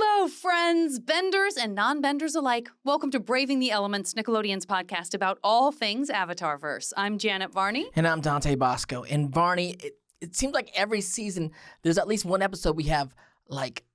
Hello, friends, benders and non-benders alike. Welcome to Braving the Elements, Nickelodeon's podcast about all things Avatarverse. I'm Janet Varney. And I'm Dante Basco. And Varney, it seems like every season there's at least one episode we have like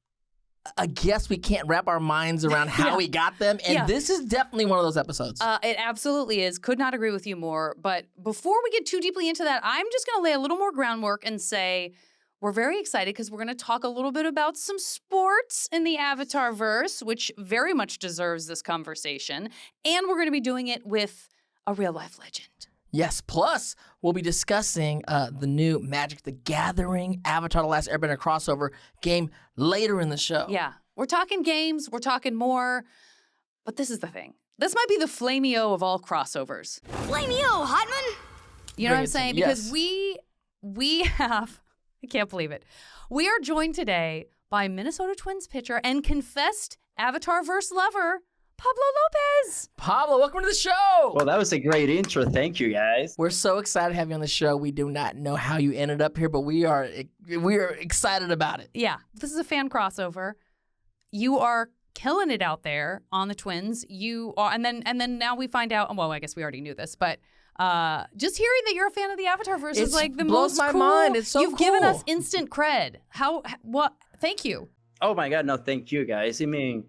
a guess we can't wrap our minds around how we got them. And this is definitely one of those episodes. It absolutely is. Could not agree with you more. But before we get too deeply into that, I'm just going to lay a little more groundwork and say we're very excited because we're going to talk a little bit about some sports in the Avatarverse, which very much deserves this conversation. And we're going to be doing it with a real-life legend. Yes, plus we'll be discussing the new Magic the Gathering Avatar The Last Airbender crossover game later in the show. Yeah, we're talking games, we're talking more, but this is the thing. This might be the Flameo of all crossovers. Flameo, Hotman! You know what I'm saying? Because we have, I can't believe it, we are joined today by Minnesota Twins pitcher and confessed Avatarverse lover, Pablo López. Pablo, welcome to the show. Well, that was a great intro. Thank you, guys. We're so excited to have you on the show. We do not know how you ended up here, but we are excited about it. Yeah, this is a fan crossover. You are killing it out there on the Twins. You are, and then now we find out. Well, I guess we already knew this, but just hearing that you're a fan of the Avatarverse is like the blows most my cool. mind. It's so You've cool. given us instant cred. What? Thank you. Oh my God, no, thank you, guys. I mean,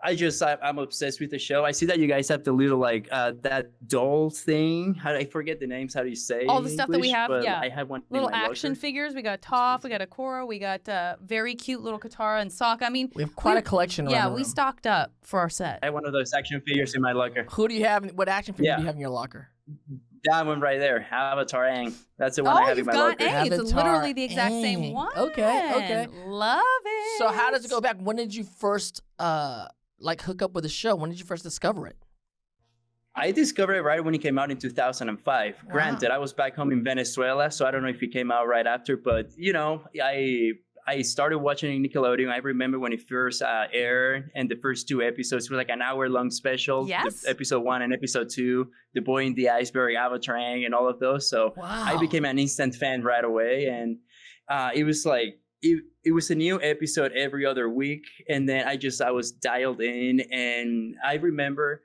I'm obsessed with the show. I see that you guys have the little that doll thing. I forget the names. How do you say? All the stuff that we have, yeah. I have one. Little in my action locker. figures. We got Toph, we got a Korra, we got very cute little Katara and Sokka. I mean, We have quite a collection around yeah, the we room. stocked up for our set. I have one of those action figures in my locker. Who do you have? What action figure do you have in your locker? That one right there, Avatar Aang. That's the one I have in you've my got locker. Aang. It's Avatar literally the exact same Aang. one. Okay. Love it. So how does it go back? When did you first hook up with the show? When did you first discover it? I discovered it right when it came out in 2005. Wow. Granted, I was back home in Venezuela, so I don't know if it came out right after, but I started watching Nickelodeon. I remember when it first aired, and the first two episodes were like an hour-long special. Yes. Episode 1 and episode 2, The Boy in the Iceberg, Avatar Aang, and all of those. So I became an instant fan right away, and it was like, it was a new episode every other week, and then I was dialed in, and I remember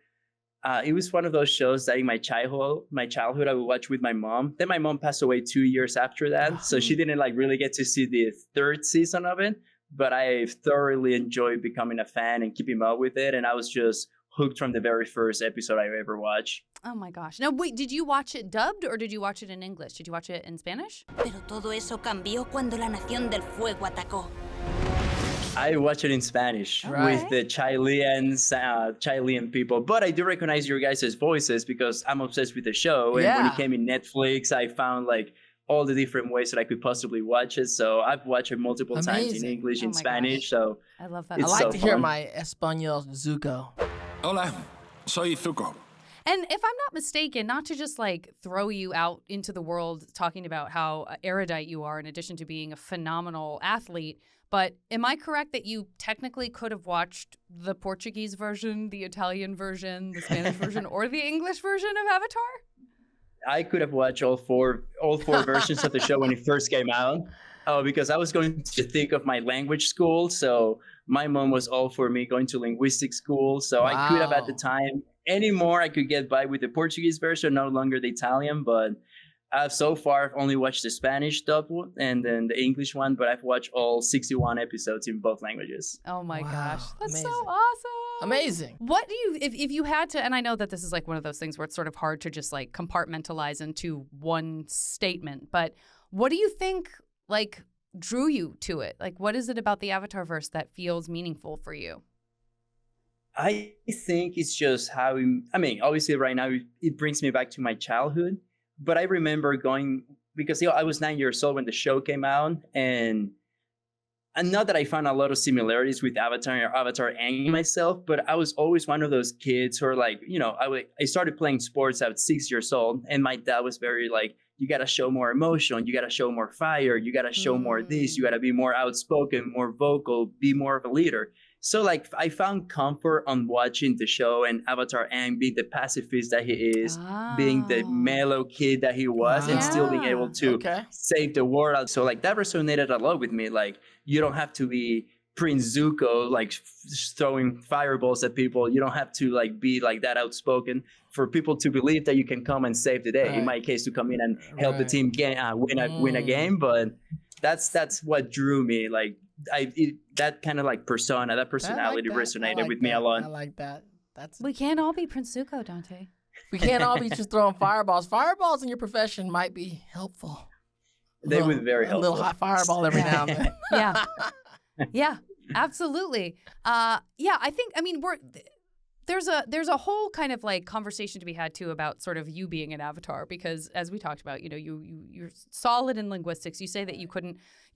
it was one of those shows that in my childhood I would watch with my mom. Then my mom passed away 2 years after that, so she didn't really get to see the third season of it, but I thoroughly enjoyed becoming a fan and keeping up with it, and I was just hooked from the very first episode I ever watched. Oh my gosh. Now wait, did you watch it dubbed or did you watch it in English? Did you watch it in Spanish? Pero todo eso cambió cuando la Nación del Fuego atacó. I watch it in Spanish with the Chilean people, but I do recognize your guys' voices because I'm obsessed with the show. And when it came in Netflix, I found all the different ways that I could possibly watch it. So I've watched it multiple times in English, in Spanish. Gosh. So I love that. I like to hear fun. my Espanol Zuko. Hola, soy Zuko. And if I'm not mistaken, not to just throw you out into the world talking about how erudite you are in addition to being a phenomenal athlete, but am I correct that you technically could have watched the Portuguese version, the Italian version, the Spanish version, or the English version of Avatar? I could have watched all four versions of the show when it first came out. Because I was going to think of my language school, so my mom was all for me going to linguistic school. So I could have at the time. Anymore, I could get by with the Portuguese version, no longer the Italian. But so far, I've only watched the Spanish dub one and then the English one. But I've watched all 61 episodes in both languages. Oh my gosh, that's amazing. so awesome! Amazing. What do you, if you had to, and I know that this is one of those things where it's sort of hard to just compartmentalize into one statement, but what do you think drew you to it? What is it about the Avatarverse that feels meaningful for you? I think it's just how, obviously right now it brings me back to my childhood, but I remember going, because I was 9 years old when the show came out, and not that I found a lot of similarities with Avatar Aang myself, but I was always one of those kids who are I started playing sports at 6 years old, and my dad was very you got to show more emotion, you got to show more fire, you got to show more this, you got to be more outspoken, more vocal, be more of a leader. So I found comfort on watching the show and Avatar Aang being the pacifist that he is, being the mellow kid that he was, and still being able to save the world. So that resonated a lot with me. You don't have to be Prince Zuko, like throwing fireballs at people. You don't have to like be like that outspoken for people to believe that you can come and save the day. In my case, to come in and help the team win a game. But that's what drew me. Like that kind of like persona, that personality resonated with me a lot. I like that. We can't all be Prince Zuko, Dante. We can't all be just throwing fireballs. Fireballs in your profession might be helpful. They would be very helpful. A little hot fireball every now and then. Yeah. Yeah, absolutely. I think, I mean, there's a whole kind of like conversation to be had too about sort of you being an avatar, because as we talked about, you know, you're solid in linguistics. You say that you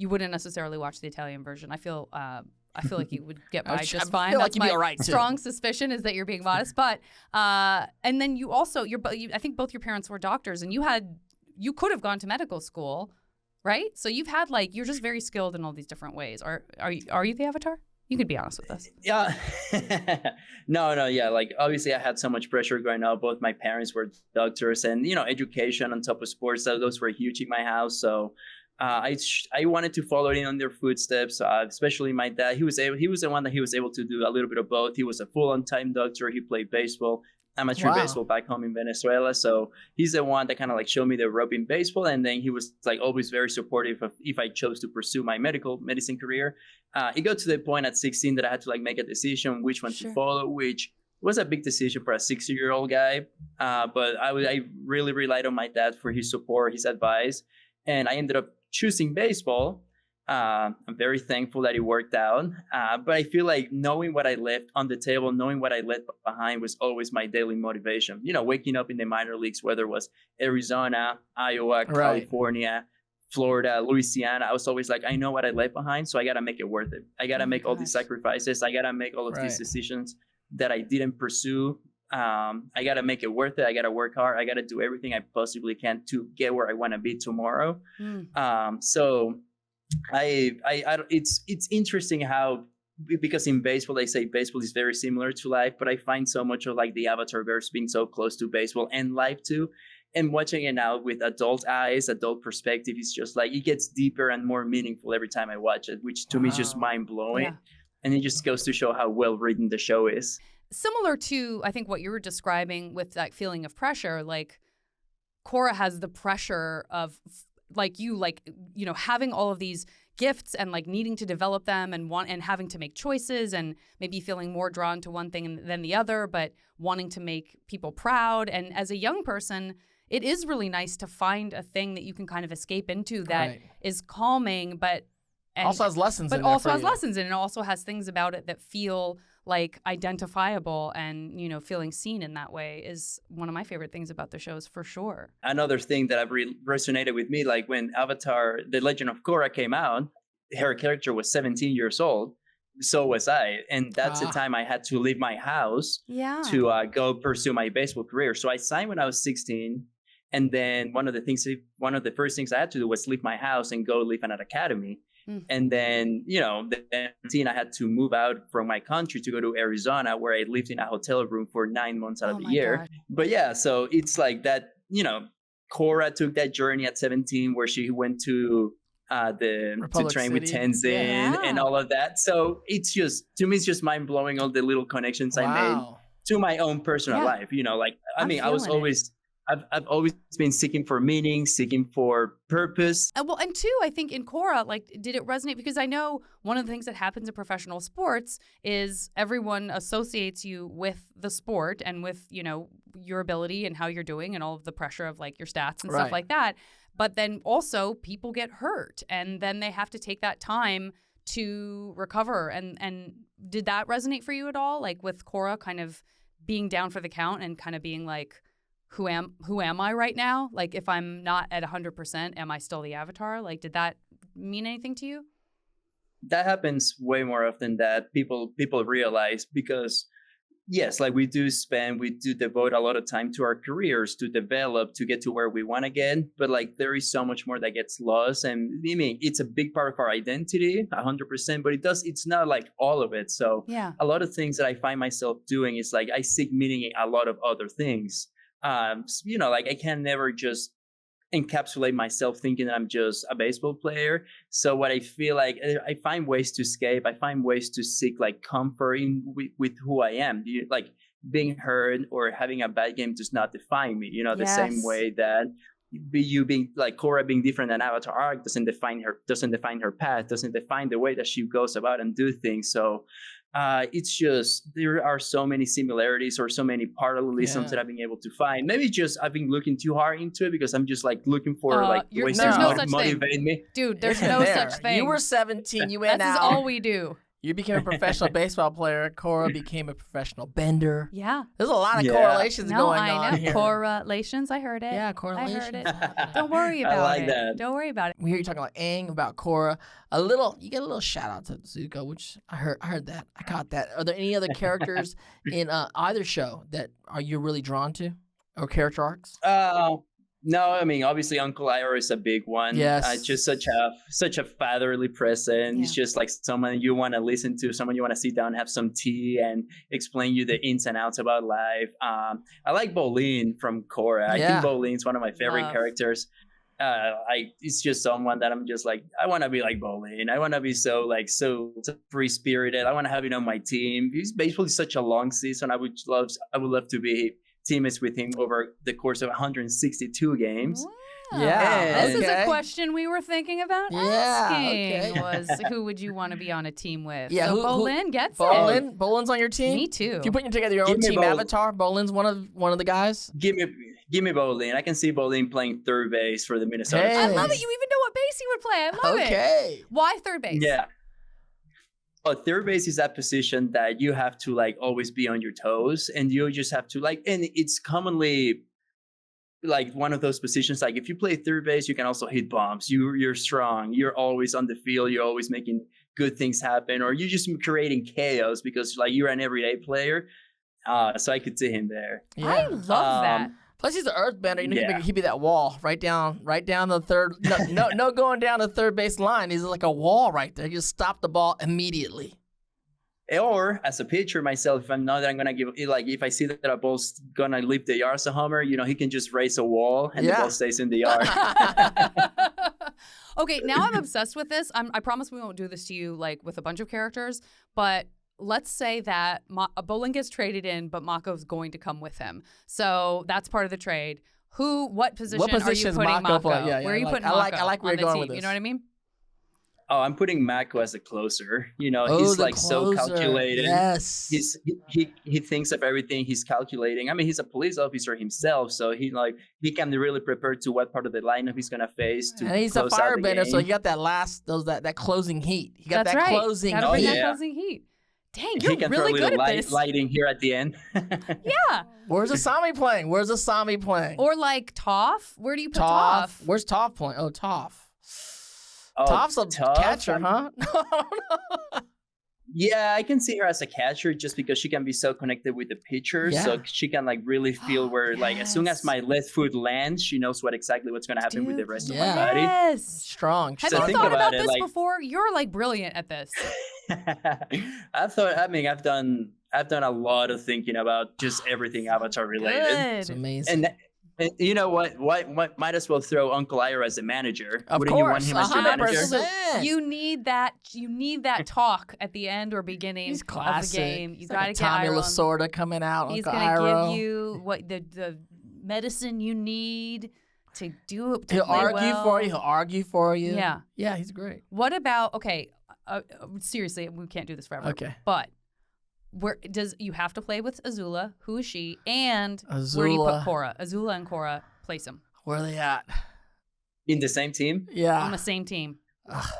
wouldn't necessarily watch the Italian version. I feel like you would get by just fine. I feel That's like you'd be my all right, too. strong suspicion is that you're being modest. But and then you also I think both your parents were doctors, and you could have gone to medical school, right? So you've had like, you're just very skilled in all these different ways. Are you the Avatar? You could be honest with us. Yeah. No. Yeah. Like, obviously I had so much pressure growing up. Both my parents were doctors, and, you know, education on top of sports, those were huge in my house. So I wanted to follow in on their footsteps, especially my dad. He was the one that he was able to do a little bit of both. He was a full-on time doctor. He played baseball, amateur baseball back home in Venezuela. So he's the one that kind of like showed me the rope in baseball. And then he was like always very supportive of if I chose to pursue my medicine career. It got to the point at 16 that I had to like make a decision which one to follow, which was a big decision for a 60-year-old guy. But I really relied on my dad for his support, his advice. And I ended up choosing baseball. I'm very thankful that it worked out. But I feel like knowing what I left on the table, knowing what I left behind was always my daily motivation. You know, waking up in the minor leagues, whether it was Arizona, Iowa, California, Florida, Louisiana, I was always like, I know what I left behind, so I got to make it worth it. I got to make all these sacrifices. I got to make all of these decisions that I didn't pursue. I got to make it worth it. I got to work hard. I got to do everything I possibly can to get where I want to be tomorrow. So it's interesting how, because in baseball, they say baseball is very similar to life, but I find so much of like the Avatarverse being so close to baseball and life too. And watching it now with adult eyes, adult perspective, is just like, it gets deeper and more meaningful every time I watch it, which to me is just mind blowing. Yeah. And it just goes to show how well written the show is. Similar to, I think, what you were describing with that feeling of pressure, like Korra has the pressure of having all of these gifts and like needing to develop them and having to make choices and maybe feeling more drawn to one thing than the other, but wanting to make people proud. And as a young person, it is really nice to find a thing that you can kind of escape into that is calming, but also has lessons in it. But also has lessons in it. It also has things about it that feel like identifiable, and, you know, feeling seen in that way is one of my favorite things about the shows, for sure. Another thing that resonated with me, like when Avatar, The Legend of Korra came out, her character was 17 years old. So was I. And that's the time I had to leave my house to go pursue my baseball career. So I signed when I was 16. And then one of the first things I had to do was leave my house and go live in an academy. And then, you know, then I had to move out from my country to go to Arizona, where I lived in a hotel room for 9 months out of the year. God. But yeah, so it's like that, you know, Korra took that journey at 17 where she went to to train with Tenzin and all of that. So it's just, to me, it's just mind blowing, all the little connections I made to my own personal life. You know, like, I've always been seeking for meaning, seeking for purpose. And two, I think in Korra, like, did it resonate? Because I know one of the things that happens in professional sports is everyone associates you with the sport and with, you know, your ability and how you're doing and all of the pressure of like your stats and stuff like that. But then also people get hurt, and then they have to take that time to recover. And did that resonate for you at all? Like with Korra kind of being down for the count and kind of being like, who am I right now? Like, if I'm not at 100%, am I still the Avatar? Like, did that mean anything to you? That happens way more often than people realize, because yes, like we do devote a lot of time to our careers to develop, to get to where we want to get. But like, there is so much more that gets lost. And I mean, it's a big part of our identity, 100%, but it's not like all of it. So a lot of things that I find myself doing is like, I seek meaning in a lot of other things. You know, like I can never just encapsulate myself thinking that I'm just a baseball player. So what I feel like, I find ways to escape. I find ways to seek like comfort with who I am. Like being hurt or having a bad game does not define me. The same way that you being like Korra being different than Avatar arc doesn't define her path, doesn't define the way that she goes about and do things. So it's just there are so many similarities or so many parallelisms that I've been able to find. Maybe just I've been looking too hard into it because I'm just like looking for like ways to motivate me. Dude, there's no such thing. You were 17. You went out. This is all we do. You became a professional baseball player. Korra became a professional bender. Yeah. There's a lot of correlations going on here. Correlations. I heard it. Yeah, correlations. I heard it. Don't worry about it. I like that. Don't worry about it. We hear you talking about Aang, about Korra. You get a little shout out to Zuko, which I heard that. I caught that. Are there any other characters in either show that you're really drawn to, or character arcs? No, I mean, obviously Uncle Iroh is a big one. Yes. Just such a fatherly presence. He's just like someone you want to listen to, someone you want to sit down and have some tea and explain you the ins and outs about life. I like Bolin from Korra. I think Bolin's one of my favorite characters. It's just someone that I'm just like, I want to be like Bolin. I want to be so free spirited. I want to have him on my team. He's basically such a long season. I would love to be teammates with him over the course of 162 games. Wow. Yeah, this is a question we were thinking about asking. Okay. Was who would you want to be on a team with? Yeah, so Bolin gets it. Bolin's on your team? Me too. If you're putting together your own team Avatar, Bolin's one of the guys? Give me Bolin. I can see Bolin playing third base for the Minnesota Twins. I love it. You even know what base he would play. I love it. Okay. Why third base? Yeah. Oh, third base is that position that you have to like always be on your toes, and you just have to and it's commonly like one of those positions. Like if you play third base, you can also hit bombs. You're strong. You're always on the field. You're always making good things happen, or you're just creating chaos because like you're an everyday player. So I could see him there. Yeah. I love that. Plus, he's an earthbender. He'd be that wall right down the third. No going down the third base line. He's like a wall right there. He just stop the ball immediately. Or as a pitcher myself, if I know that I'm gonna give if I see that a ball's gonna leave the yard as a homer, he can just raise a wall and the ball stays in the yard. Okay, now I'm obsessed with this. I promise we won't do this to you like with a bunch of characters, but let's say that Bolin gets traded in, but Mako's going to come with him. So that's part of the trade. What position are you putting Mako? Where are you putting Mako? I like where you're going with this. You know what I mean? Oh, I'm putting Mako as a closer. He's like closer. so calculated. Yes. He thinks of everything. He's calculating. I mean, he's a police officer himself, so he can really prepare to what part of the lineup he's gonna face. And he's a firebender, so you got that closing heat. You got that closing. Gotta bring that closing heat. Dang, you're really good at this. Lighting here at the end. Yeah. Where's Asami playing? Or like Toph? Where do you put Toph? Where's Toph playing? Oh, Toph. Oh, Toph's a catcher, huh? Yeah, I can see her as a catcher just because she can be so connected with the pitcher. Yeah. So she can like really feel where like as soon as my left foot lands, she knows exactly what's going to happen with the rest of my body. Yes. Strong. Have you thought about this before? You're like brilliant at this. I've done a lot of thinking about just everything Avatar related. Good. It's amazing. And you know what? Might as well throw Uncle Iroh as the manager. Of Wouldn't course, you want him as your manager? 100%. You need that talk at the end or beginning of the game. You got to get Tommy Iroh. Lasorda coming out. He's going to give you what the medicine you need to do it. He'll argue for you. Yeah. Yeah, he's great. What about seriously, we can't do this forever. Okay. But you have to play with Azula? Who is she? And where do you put Korra? Azula and Korra, place them. Where are they at? In the same team? Yeah. On the same team.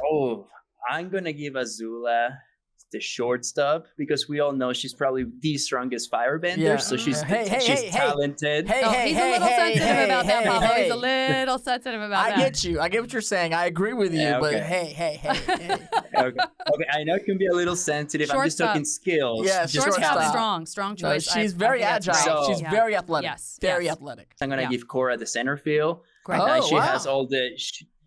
Oh, I'm going to give Azula the shortstop because we all know she's probably the strongest firebender. Yeah. So she's talented. He's a little sensitive about that, Pablo. He's a little sensitive about that. I get you. I get what you're saying. I agree with you, but hey. Okay, I know it can be a little sensitive. I'm just talking skills. Yeah, shortstop. Strong choice. She's very agile. She's very athletic. Yes. Very athletic. I'm going to give Korra the center field. Great. She has all the...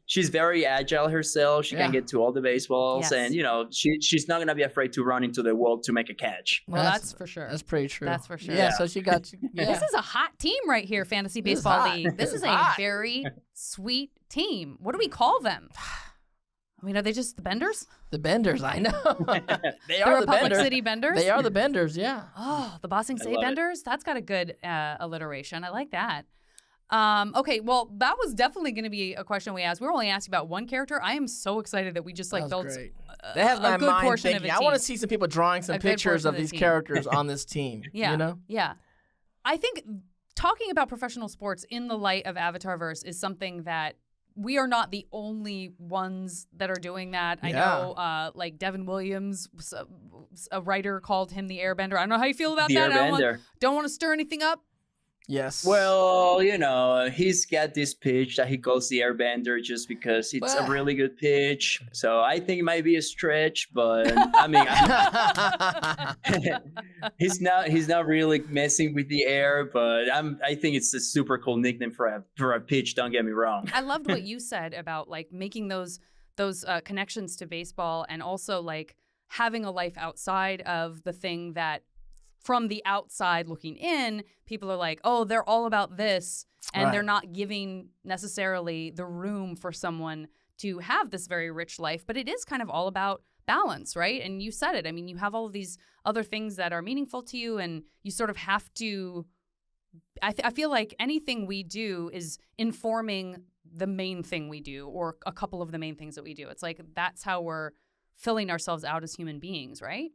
she's very agile herself. She can get to all the baseballs, and she's not gonna be afraid to run into the wall to make a catch. Well, that's for sure. That's pretty true. That's for sure. Yeah. So she got. This is a hot team right here, Fantasy Baseball League. This is a very sweet team. What do we call them? I mean, are they just the Benders? The Benders, I know. They are the Republic City Benders? They are the Benders, yeah. Oh, the Bossing Say Benders? That's got a good alliteration. I like that. Okay, well, that was definitely going to be a question we asked. We were only asking about one character. I am so excited that we just felt great. That has my good mind portion thinking. of a I team. want to see some people drawing some pictures of these characters on this team. Yeah, you know? Yeah. I think talking about professional sports in the light of Avatarverse is something that we are not the only ones that are doing that. I know, like Devin Williams, a writer called him the Airbender. I don't know how you feel about that. Airbender. Don't want to stir anything up. Yes. Well, he's got this pitch that he calls the Airbender just because it's a really good pitch. So I think it might be a stretch, but I mean, he's not really messing with the air. But I think it's a super cool nickname for a pitch. Don't get me wrong. I loved what you said about like making those connections to baseball, and also like having a life outside of the thing that, from the outside looking in, people are like, oh, they're all about this, and they're not giving necessarily the room for someone to have this very rich life. But it is kind of all about balance, right? And you said it. I mean, you have all of these other things that are meaningful to you, and you sort of have to I feel like anything we do is informing the main thing we do, or a couple of the main things that we do. It's like that's how we're filling ourselves out as human beings, right?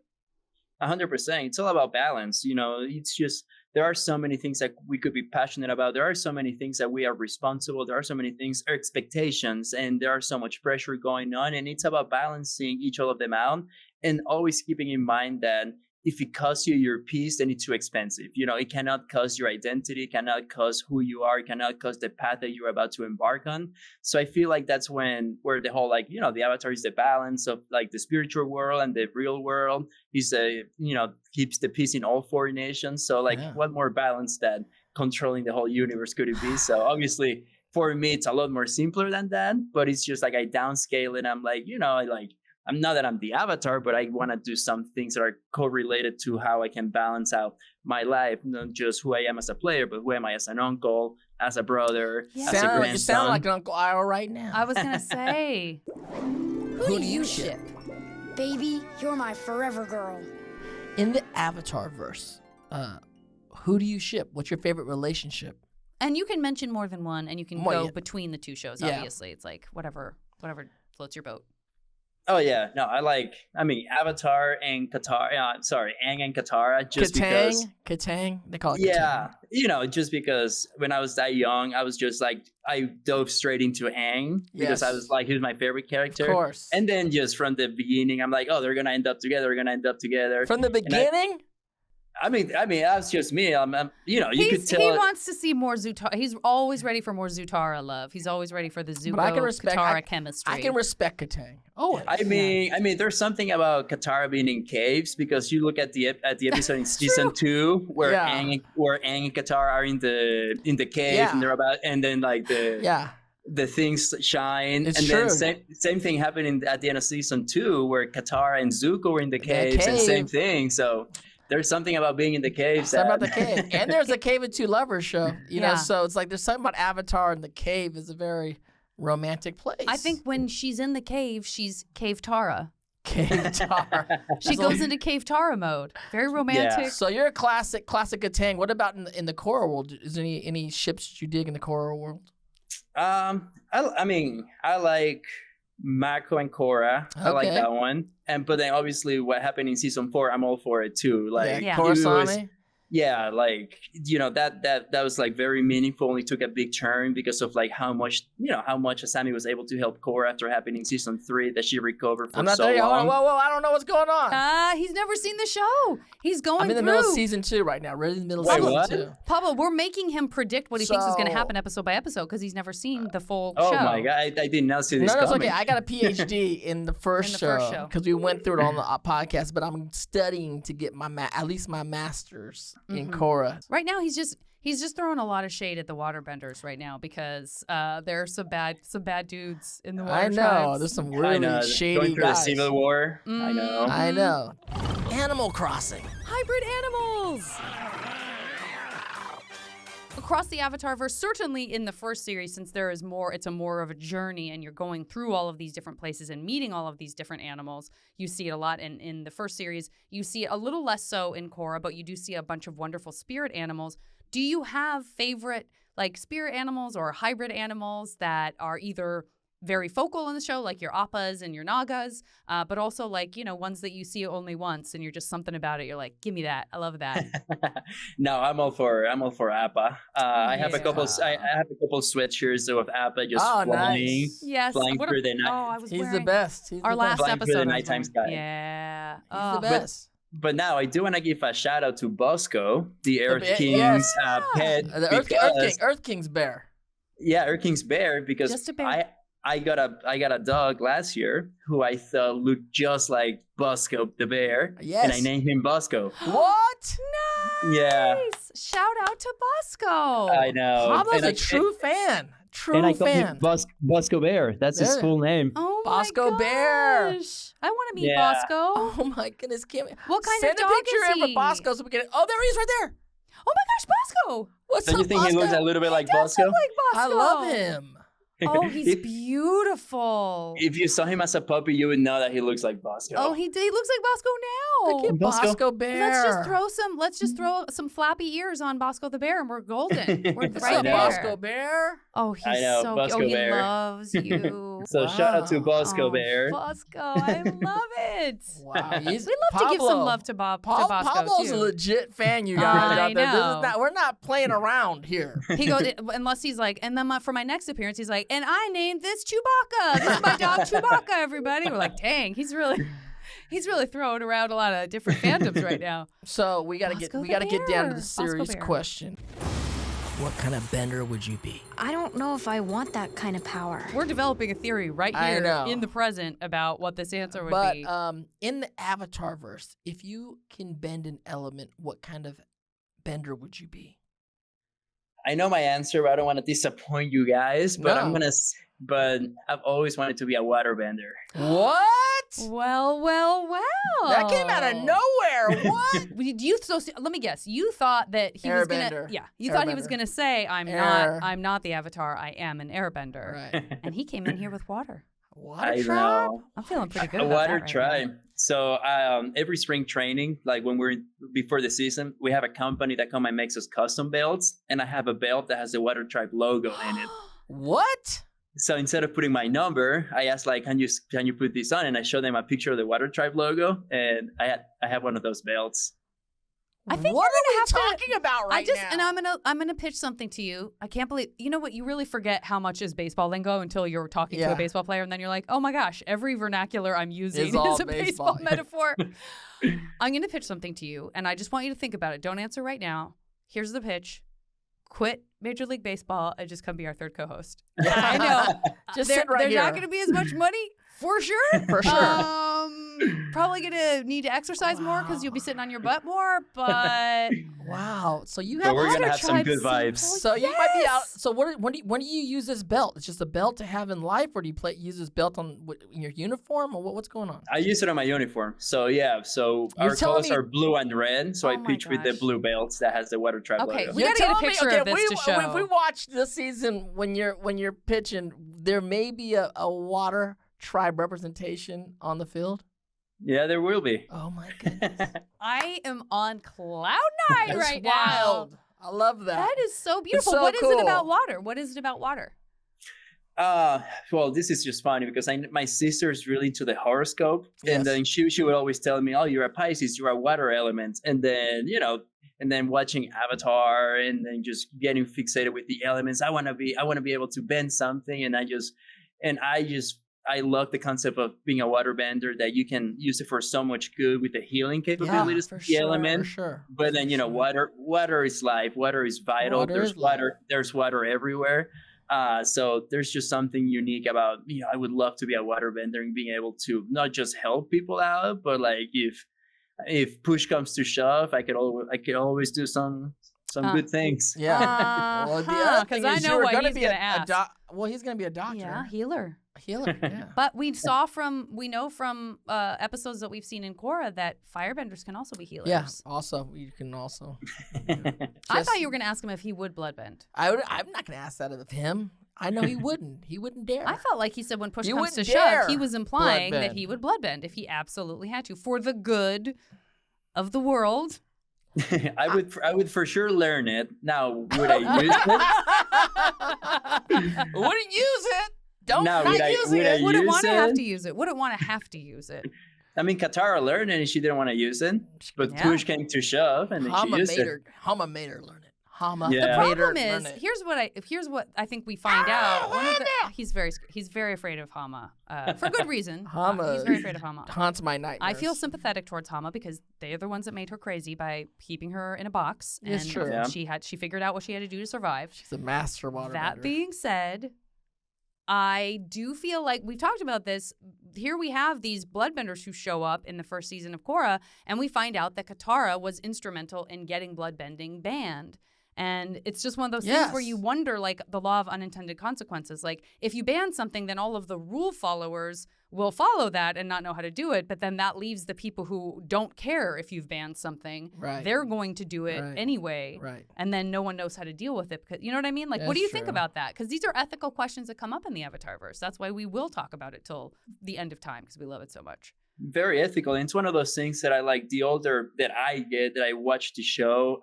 100%. It's all about balance. It's just, there are so many things that we could be passionate about. There are so many things that we are responsible. There are so many things, expectations, and there are so much pressure going on. And it's about balancing each of them out, and always keeping in mind that if it costs you your piece, then it's too expensive. It cannot cost your identity, it cannot cost who you are, it cannot cost the path that you're about to embark on. So I feel like that's where the whole, the Avatar is the balance of like the spiritual world and the real world. He's keeps the peace in all four nations. So what more balance than controlling the whole universe could it be? So obviously for me, it's a lot more simpler than that, but it's just like I downscale it. I'm like, I'm not that I'm the Avatar, but I want to do some things that are correlated to how I can balance out my life, not just who I am as a player, but who am I as an uncle, as a brother, as a grandson. You sound like Uncle Io right now. I was going to say. Who do you ship? Baby, you're my forever girl. In the Avatarverse, who do you ship? What's your favorite relationship? And you can mention more than one, and you can go between the two shows, Yeah. obviously. It's like whatever floats your boat. Oh yeah, no, Avatar and Katara. Aang and Katara. Just because Katang, they call it. Yeah, Katang. Just because when I was that young, I was just like I dove straight into Aang because I was like, he was my favorite character. Of course. And then just from the beginning, I'm like, oh, they're gonna end up together. We're gonna end up together. From the beginning. I mean, that's just me. You could tell. He wants to see more Zutara. He's always ready for more Zutara love. He's always ready for the Zuko-Katara chemistry. I can respect Katang. Oh, I mean, there's something about Katara being in caves, because you look at the episode in season 2 where Aang and Katara are in the cave, and then like the things shine. It's and true. Then same thing happened at the end of season 2 where Katara and Zuko were in the caves, and same thing. So there's something about being in the caves. Something about the cave. And there's a Cave of Two Lovers show, know, so it's like there's something about Avatar, and the cave is a very romantic place. I think when she's in the cave, she's Cave Tara. Cave Tara. She goes into Cave Tara mode. Very romantic. Yeah. So you're a classic Katang. What about in the Korra world? Is there any ships you dig in the Korra world? I like Mako and Korra. I like that one. But then obviously what happened in season 4, I'm all for it too. Like Korra-sane? Yeah, like that was like very meaningful. It took a big turn because of like how much Asami was able to help Korra after happening in season 3, that she recovered for so long. Whoa, I don't know what's going on. He's never seen the show. He's going I'm in the through. middle of season 2 right now. Really in the middle of season 2. Pablo, we're making him predict what he thinks is going to happen episode by episode because he's never seen the full show. Oh my God, I did not see this No, it's coming. okay. I got a PhD in the first show because we went through it on the podcast, but I'm studying to get at least my master's in Korra. Right now, he's He's just throwing a lot of shade at the waterbenders right now because there are some bad dudes in the water I know. tribes. There's some really shady going through guys. the Civil War. I know. I know. Animal Crossing. Hybrid animals. Across the Avatarverse, certainly in the first series, since there is more, it's more of a journey and you're going through all of these different places and meeting all of these different animals. You see it a lot in the first series. You see it a little less so in Korra, but you do see a bunch of wonderful spirit animals. Do you have favorite like spirit animals or hybrid animals that are either very focal in the show, like your Appas and your Nagas, but also like, you know, ones that you see only once and you're just something about it. You're like, give me that. I love that. No, I'm all for Appa. I have a couple sweatshirts of Appa just flying, nice. Yes. flying through the night. Oh, I was He's wearing the best. He's our the last best. Flying through episode. the I was nighttime wearing- sky. Yeah. He's the best. But now I do want to give a shout out to Bosco, the Earth bear, King's yes. pet. The Earth King's bear. Yeah, Earth King's bear, because Just a bear. I got a dog last year who I thought looked just like Bosco the bear. Yes. And I named him Bosco. What? Nice. Yeah. Shout out to Bosco. I know. Pablo's And a I- true fan. And I True called him fan. Bosco Bear. That's his There. full name. Oh Bosco my Bear. gosh. I want to meet Yeah. Bosco. Oh my goodness, Kim. What kind Send of dog a picture is in for he? Bosco so we can. Oh, there he is right there. Oh my gosh, Bosco. What's Don't up, you think Bosco? he looks a little bit like Does Bosco? look like I Bosco. love him. Oh, he's If- beautiful. If you saw him as a puppy, you would know that he looks like Bosco. Oh, he looks like Bosco now. Look at Bosco. Bosco Bear. Let's just throw some flappy ears on Bosco the bear and we're golden. We're What's right up, there. Bosco Bear? Oh, he's I know, so Bosco cute. Oh, he Bear. loves you. So shout out to Wow. Bosco Oh, Bear. Bosco, I love it. Wow, he's, We love to give some Pablo. love to Bosco Pablo's too. a legit fan, you guys I out there. This know. is not, we're not playing around here. He goes, unless he's like, and then for my next appearance, he's like, and I named this Chewbacca. This is my dog Chewbacca, everybody. We're like, dang, he's really throwing around a lot of different fandoms right now. So we gotta Bosco get the down to Bear. the Bosco serious Bear. question. What kind of bender would you be? I don't know if I want that kind of power. We're developing a theory right I here know. in the present about what this answer would But be. in the Avatarverse, if you can bend an element, what kind of bender would you be? I know my answer, but I don't want to disappoint you guys. But No. But I've always wanted to be a waterbender. What? Well. That came out of nowhere. What? Let me guess. You thought that he was gonna. Airbender. Yeah, you thought he was Airbender. gonna say, "I'm Air. not the Avatar. I am an Airbender." Right. And he came in here with water. Water I tribe? know. I'm feeling pretty good A about water that right tribe. now. So every spring training, like when we're before the season, we have a company that come and makes us custom belts, and I have a belt that has the Water Tribe logo in it. What? So instead of putting my number, I asked like, can you put this on? And I show them a picture of the Water Tribe logo, and I have one of those belts. I think what you're are we gonna have to- talking about right now? And I'm gonna pitch something to you. I can't believe you know what you really forget how much is baseball lingo until you're talking to Yeah. a baseball player and then you're like, oh my gosh, every vernacular I'm using Is all is a baseball baseball. metaphor. I'm gonna pitch something to you, and I just want you to think about it. Don't answer right now. Here's the pitch: quit Major League Baseball and just come be our third co-host. I know. Just There- sit right there's here. not gonna be as much money for sure. For sure. Probably gonna need to exercise more because you'll be sitting on your butt more, but. Wow. So you But have we're Water gonna have some tribe good vibes. simple. So you might be out. Yes! So when do you use this belt? It's just a belt to have in life, or do you use this belt in your uniform, or what's going on? I use it on my uniform. So yeah, so You're our telling colors me- are blue and red. So Oh I my pitch with the gosh. blue belts that has the Water Tribe Okay, logo. we gotta get a telling me- picture okay, of this to show. If we watch this season when you're pitching, there may be a water tribe representation on the field. Yeah, there will be. Oh my goodness. I am on cloud nine That's right wild. now. I love that. That is so beautiful. so What is cool. it about water? What is it about water? Well, this is just funny because my sister is really into the horoscope, Yes. and then she would always tell me, "Oh, you're a Pisces, you're a water element," and then and then watching Avatar, and then just getting fixated with the elements. I want to be able to bend something, and I love the concept of being a waterbender, that you can use it for so much good with the healing capabilities for of the sure, element. For sure. But then water is life. Water is vital. Water There's is life. There's water everywhere. So there's just something unique about, I would love to be a waterbender and being able to not just help people out, but like if push comes to shove, I could always do some some good things. Yeah. Well, the other thing 'cause I is know you're what gonna he's be gonna a ask. well, he's going to be a doctor. Yeah, healer. A healer, yeah. But we know from episodes that we've seen in Korra that firebenders can also be healers. Yeah, also, you can also. I thought you were going to ask him if he would bloodbend. I'm not going to ask that of him. I know he wouldn't. He wouldn't dare. I felt like he said when push He comes to wouldn't shove, dare he was implying that bloodbend. he would bloodbend if he absolutely had to for the good of the world. I would for sure learn it. Now, would I use it? Wouldn't use it. Don't No, not would I- use would I it. Wouldn't use want to have it? to use it. Wouldn't want to have to use it. I mean, Katara learned it and she didn't want to use it, but Yeah. push came to shove and then she used it. Hama made her learn it. Hama Yeah. The made her problem learn is, it. here's what I think we find out. He's very afraid of Hama for good reason. Hama He's very afraid of Hama. haunts my nightmares. I feel sympathetic towards Hama because they are the ones that made her crazy by keeping her in a box. It's and true. Yeah. she figured out what she had to do to survive. She's a master waterbender. That being said, I do feel like we've talked about this. Here we have these bloodbenders who show up in the first season of Korra, and we find out that Katara was instrumental in getting bloodbending banned. And it's just one of those things where you wonder, like, the law of unintended consequences. Like, if you ban something, then all of the rule followers will follow that and not know how to do it. But then that leaves the people who don't care if you've banned something. Right. They're going to do it Right. anyway. Right. And then no one knows how to deal with it. Because, you know what I mean? Like, what do you think about that? Because these are ethical questions that come up in the Avatarverse. That's why we will talk about it till the end of time because we love it so much. Very ethical. And it's one of those things that I like. The older that I get, that I watch the show,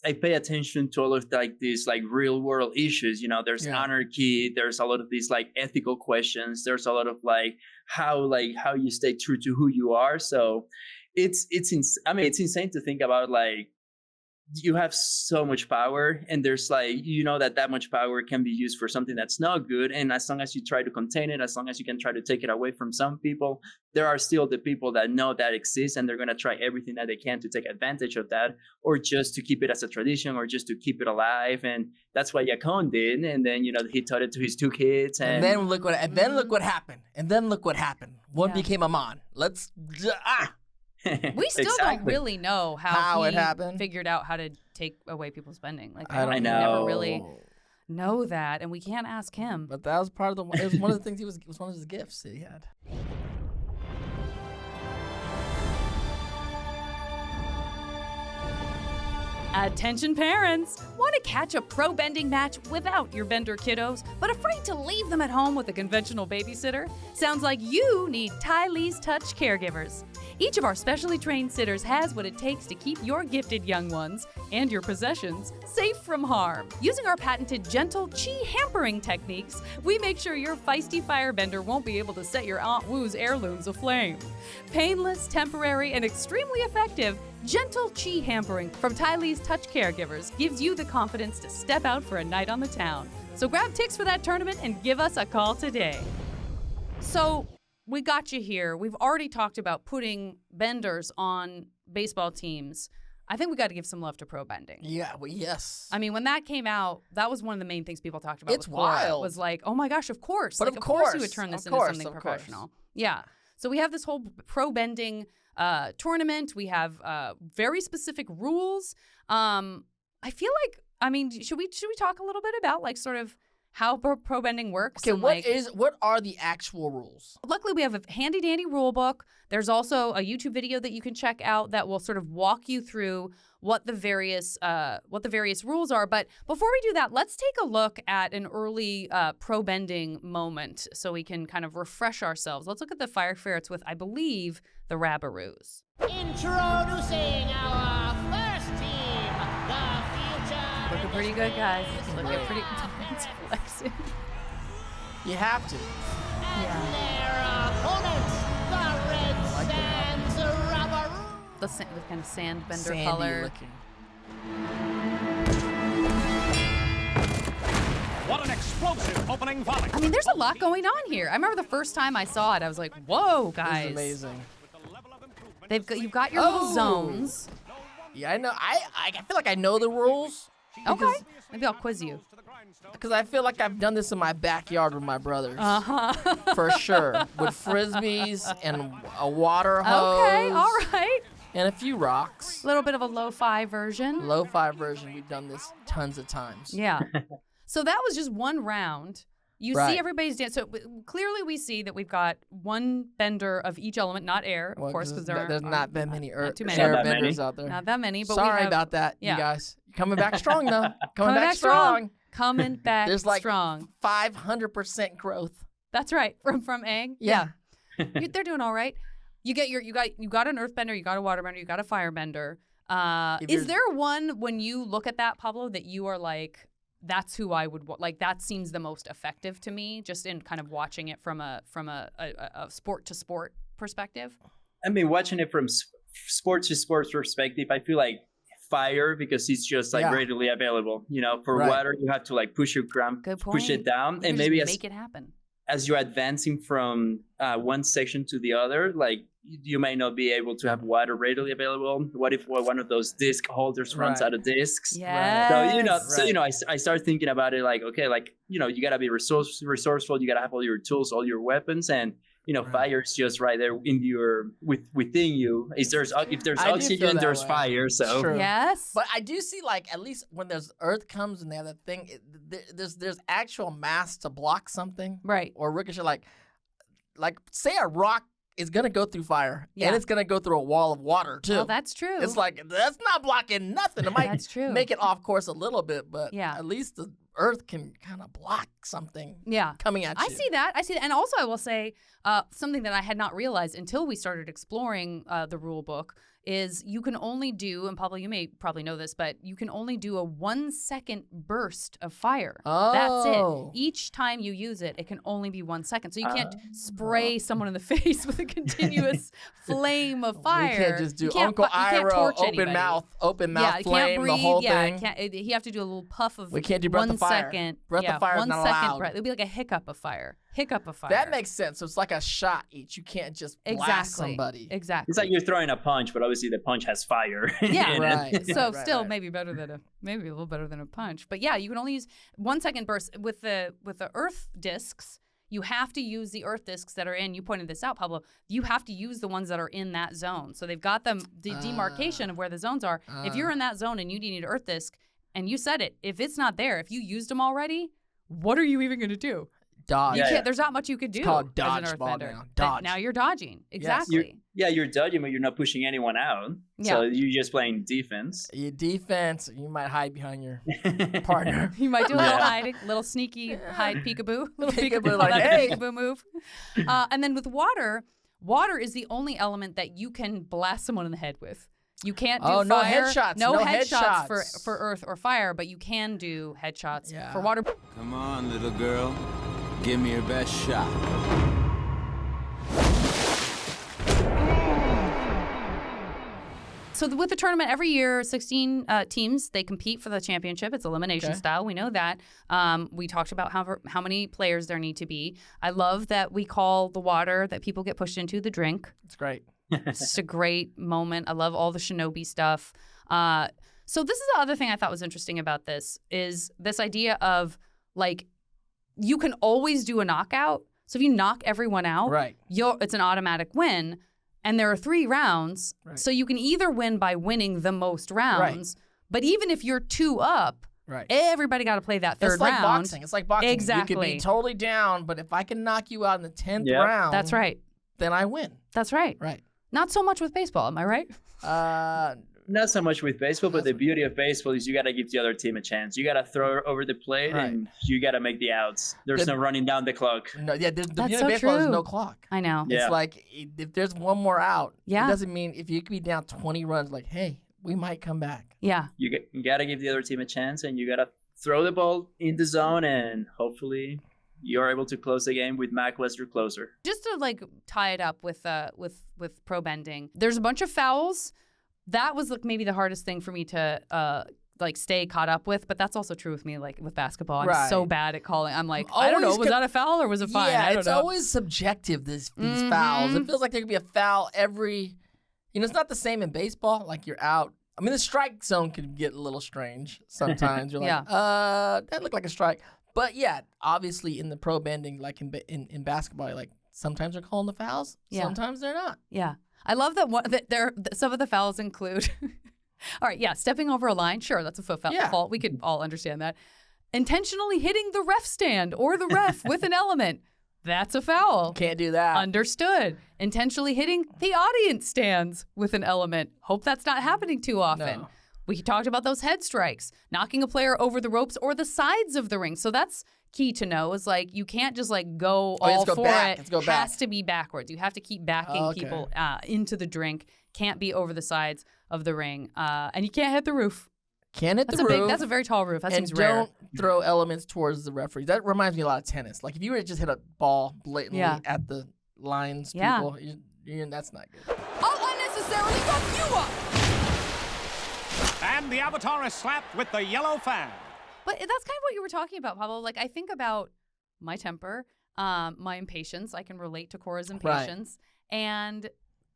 I pay attention to all of like these like real world issues. You know, there's anarchy. There's a lot of these like ethical questions. There's a lot of like how you stay true to who you are. So it's insane to think about like you have so much power and there's like, you know, that much power can be used for something that's not good. And as long as you try to contain it, as long as you can try to take it away from some people, there are still the people that know that exists and they're going to try everything that they can to take advantage of that, or just to keep it as a tradition, or just to keep it alive. And that's what Yakon did. And then, you know, he taught it to his 2 kids. And then look what happened. One became a mon. We still don't really know how it he happened. figured out how to take away people's spending. Like, I we know. never really know that, and we can't ask him. But that was part of it was one of the things it was one of his gifts that he had. Attention parents! Want to catch a pro bending match without your bender kiddos, but afraid to leave them at home with a conventional babysitter? Sounds like you need Lee Touch Caregivers. Each of our specially trained sitters has what it takes to keep your gifted young ones and your possessions safe from harm. Using our patented gentle chi hampering techniques, we make sure your feisty firebender won't be able to set your Aunt Wu's heirlooms aflame. Painless, temporary, and extremely effective, gentle chi hampering from Lee's Touch Caregivers gives you the confidence to step out for a night on the town. So grab ticks for that tournament and give us a call today. So we got you here. We've already talked about putting benders on baseball teams. I think we got to give some love to pro bending. Yeah, well, yes. I mean, when that came out, that was one of the main things people talked about. It's with Korra. wild. Was like, oh my gosh, of course. But like, of course you course, would turn this of into course, something of course. professional. Yeah. So we have this whole pro bending tournament. We have very specific rules. I feel like, I mean, should we talk a little bit about like sort of how pro bending works? Okay, and, what are the actual rules? Luckily, we have a handy dandy rule book. There's also a YouTube video that you can check out that will sort of walk you through what the various rules are. But before we do that, let's take a look at an early pro bending moment so we can kind of refresh ourselves. Let's look at the Ferrets with, I believe, the Rabaroos. Introducing our first team, the future. Looking pretty good, guys. Looking pretty. It's flexing. You have to. And their opponents, the Red Sands Rabaroos. The kind of sand bender Sandy color. looking. What an explosive opening volley. I mean, there's a lot going on here. I remember the first time I saw it, I was like, "Whoa, guys!" It's amazing. You've got your little zones. Yeah, I know. I feel like I know the rules. Okay, maybe I'll quiz you. Because I feel like I've done this in my backyard with my brothers. Uh-huh. For sure. With frisbees and a water hose. Okay, all right. And a few rocks. A little bit of a lo-fi version. Lo-fi version. We've done this tons of times. Yeah. So that was just one round. You Right. see everybody's dance. So clearly we see that we've got one bender of each element, not air, of course, because there's not that many too many. airbenders out there. Not that many, but Sorry we have, about that, yeah. you guys. Coming back strong, though. Coming back strong. Coming back There's like strong. 500% growth. That's right. From Aang. Yeah. They're doing all right. You got an earthbender, you got a waterbender, you got a firebender. Is there one when you look at that, Pablo, that you are like, that's who I would like? That seems the most effective to me, just in kind of watching it from a sport to sport perspective. I mean, watching it from sport to sport perspective, I feel like fire, because it's just like readily available. You know, for water, you have to like push your ground, push it down, and maybe make it happen. As you're advancing from one section to the other, like you may not be able to have water readily available. What if one of those disc holders runs out of discs? Yes. So I start thinking about it like, okay, like, you know, you gotta be resourceful. You gotta have all your tools, all your weapons, and you know, fire is just right there within you. If there's oxygen, there's fire. So True. Yes. But I do see, like, at least when there's earth comes and they have that thing, there's actual mass to block something, Right. Or ricochet. Like say a rock is gonna go through fire, and it's gonna go through a wall of water too. Well, that's true. It's like that's not blocking nothing. It might That's true. make it off course a little bit, but Yeah. at least the earth can kind of block something coming at you. I see that. And also I will say something that I had not realized until we started exploring the rule book is you can only do, and Pablo, you may probably know this, but you can only do a 1 second burst of fire. That's it. Each time you use it, it can only be 1 second. So you can't spray someone in the face with a continuous flame of fire. We can't just do Uncle Iroh, open mouth, flame, the whole thing. You have to do a little puff of we can't do breath 1 of fire. second. Breath of fire is not allowed. Breath. It'll be like a hiccup of fire. That makes sense. So it's like a shot each. You can't just blast somebody. Exactly. it's like you're throwing a punch, but obviously the punch has fire. Yeah, right. So still maybe better than maybe a little better than a punch. But yeah, you can only use 1 second bursts with the earth discs. You have to use the earth discs that are in. You pointed this out, Pablo. You have to use the ones that are in that zone. So they've got the demarcation of where the zones are. If you're in that zone and you need an earth disc, and you said it, if it's not there, if you used them already, what are you even going to do? Dodge. You can't. There's not much you could do. It's called as an dodgeball earthbender. now. But Dodge. now you're dodging. Exactly. You're dodging, but you're not pushing anyone out. Yeah. So you're just playing defense. Your defense, you might hide behind your partner. You might do a little hiding, little sneaky hide peekaboo, little peekaboo, like, hey. peekaboo move. And then with water is the only element that you can blast someone in the head with. You can't do fire. No headshots. No headshots for earth or fire, but you can do headshots for water. Come on, little girl. Give me your best shot. So with the tournament, every year, 16 teams, they compete for the championship. It's elimination style. We know that. We talked about how many players there need to be. I love that we call the water that people get pushed into the drink. It's great. It's just a great moment. I love all the shinobi stuff. So this is the other thing I thought was interesting about this is this idea of, like, you can always do a knockout. So if you knock everyone out, it's an automatic win. And there are 3 rounds. So you can either win by winning the most rounds, but even if you're 2 up, everybody got to play that third round. It's like boxing. It's like boxing. Exactly. You could be totally down, but if I can knock you out in the 10th round, that's right. Then I win. That's right. Right. Not so much with baseball, am I right? Not so much with baseball, but the beauty of baseball is you got to give the other team a chance. You got to throw over the plate and you got to make the outs. There's no running down the clock. No, the beauty so of baseball is true. no clock. I know. It's like if there's one more out, it Yeah. doesn't mean if you could be down 20 runs, like, hey, we might come back. Yeah. You got to give the other team a chance, and you got to throw the ball in the zone, and hopefully you're able to close the game with Mac Lester closer. Just to like tie it up with pro bending, there's a bunch of fouls. That was like maybe the hardest thing for me to like stay caught up with, but that's also true with me, like with basketball. I'm so bad at calling. I'm like, I don't know, was that a foul or was it fine? Yeah, I don't it's know. always subjective, these fouls. It feels like there could be a foul every, it's not the same in baseball. Like you're out. I mean, the strike zone can get a little strange sometimes. You're like, that looked like a strike. But yeah, obviously in the pro bending, like in basketball, like sometimes they're calling the fouls, sometimes they're not. Yeah. I love that some of the fouls include. All right, yeah, stepping over a line, sure, that's a fault. We could all understand that. Intentionally hitting the ref stand or the ref with an element, that's a foul. Can't do that. Understood. Intentionally hitting the audience stands with an element. Hope that's not happening too often. No. We talked about those head strikes, knocking a player over the ropes or the sides of the ring. So that's key to know is like you can't just like go all for it. It has to be backwards. You have to keep backing people into the drink. Can't be over the sides of the ring. And you can't hit the roof. Can't hit the roof. That's a very tall roof. That seems and rare. Don't throw elements towards the referee. That reminds me a lot of tennis. Like if you were to just hit a ball blatantly at the lines, people, that's not good. I'll unnecessarily rough you up! And the Avatar is slapped with the yellow fan. But that's kind of what you were talking about, Pablo. Like, I think about my temper, my impatience. I can relate to Korra's impatience. Right. And,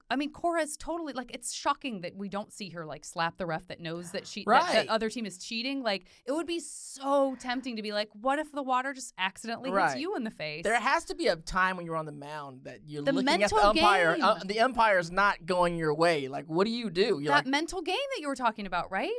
I mean, Korra is totally, like, it's shocking that we don't see her, like, slap the ref that knows that that other team is cheating. Like, it would be so tempting to be like, what if the water just accidentally hits you in the face? There has to be a time when you're on the mound that you're looking at the umpire. The umpire's not going your way. Like, what do? You're that mental game that you were talking about, right?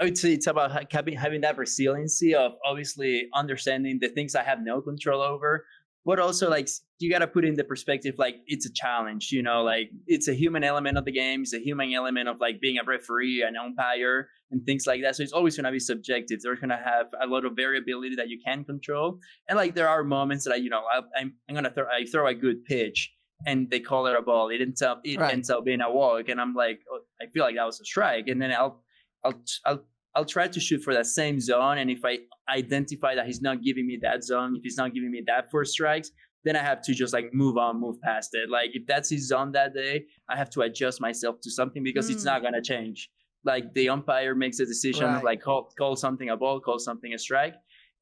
I would say it's about having that resiliency of obviously understanding the things I have no control over, but also like you got to put in the perspective like it's a challenge, you know, like it's a human element of the game. It's a human element of like being a referee, an umpire, and things like that. So it's always going to be subjective. They're going to have a lot of variability that you can control, and like there are moments that I throw a good pitch and they call it a ball. It ends up being a walk, and I'm like, oh, I feel like that was a strike, and then I'll try to shoot for that same zone. And if I identify that he's not giving me that zone, if he's not giving me that 4 strikes, then I have to just like move past it. Like if that's his zone that day, I have to adjust myself to something because it's not going to change. Like the umpire makes a decision of like call something a ball, call something a strike.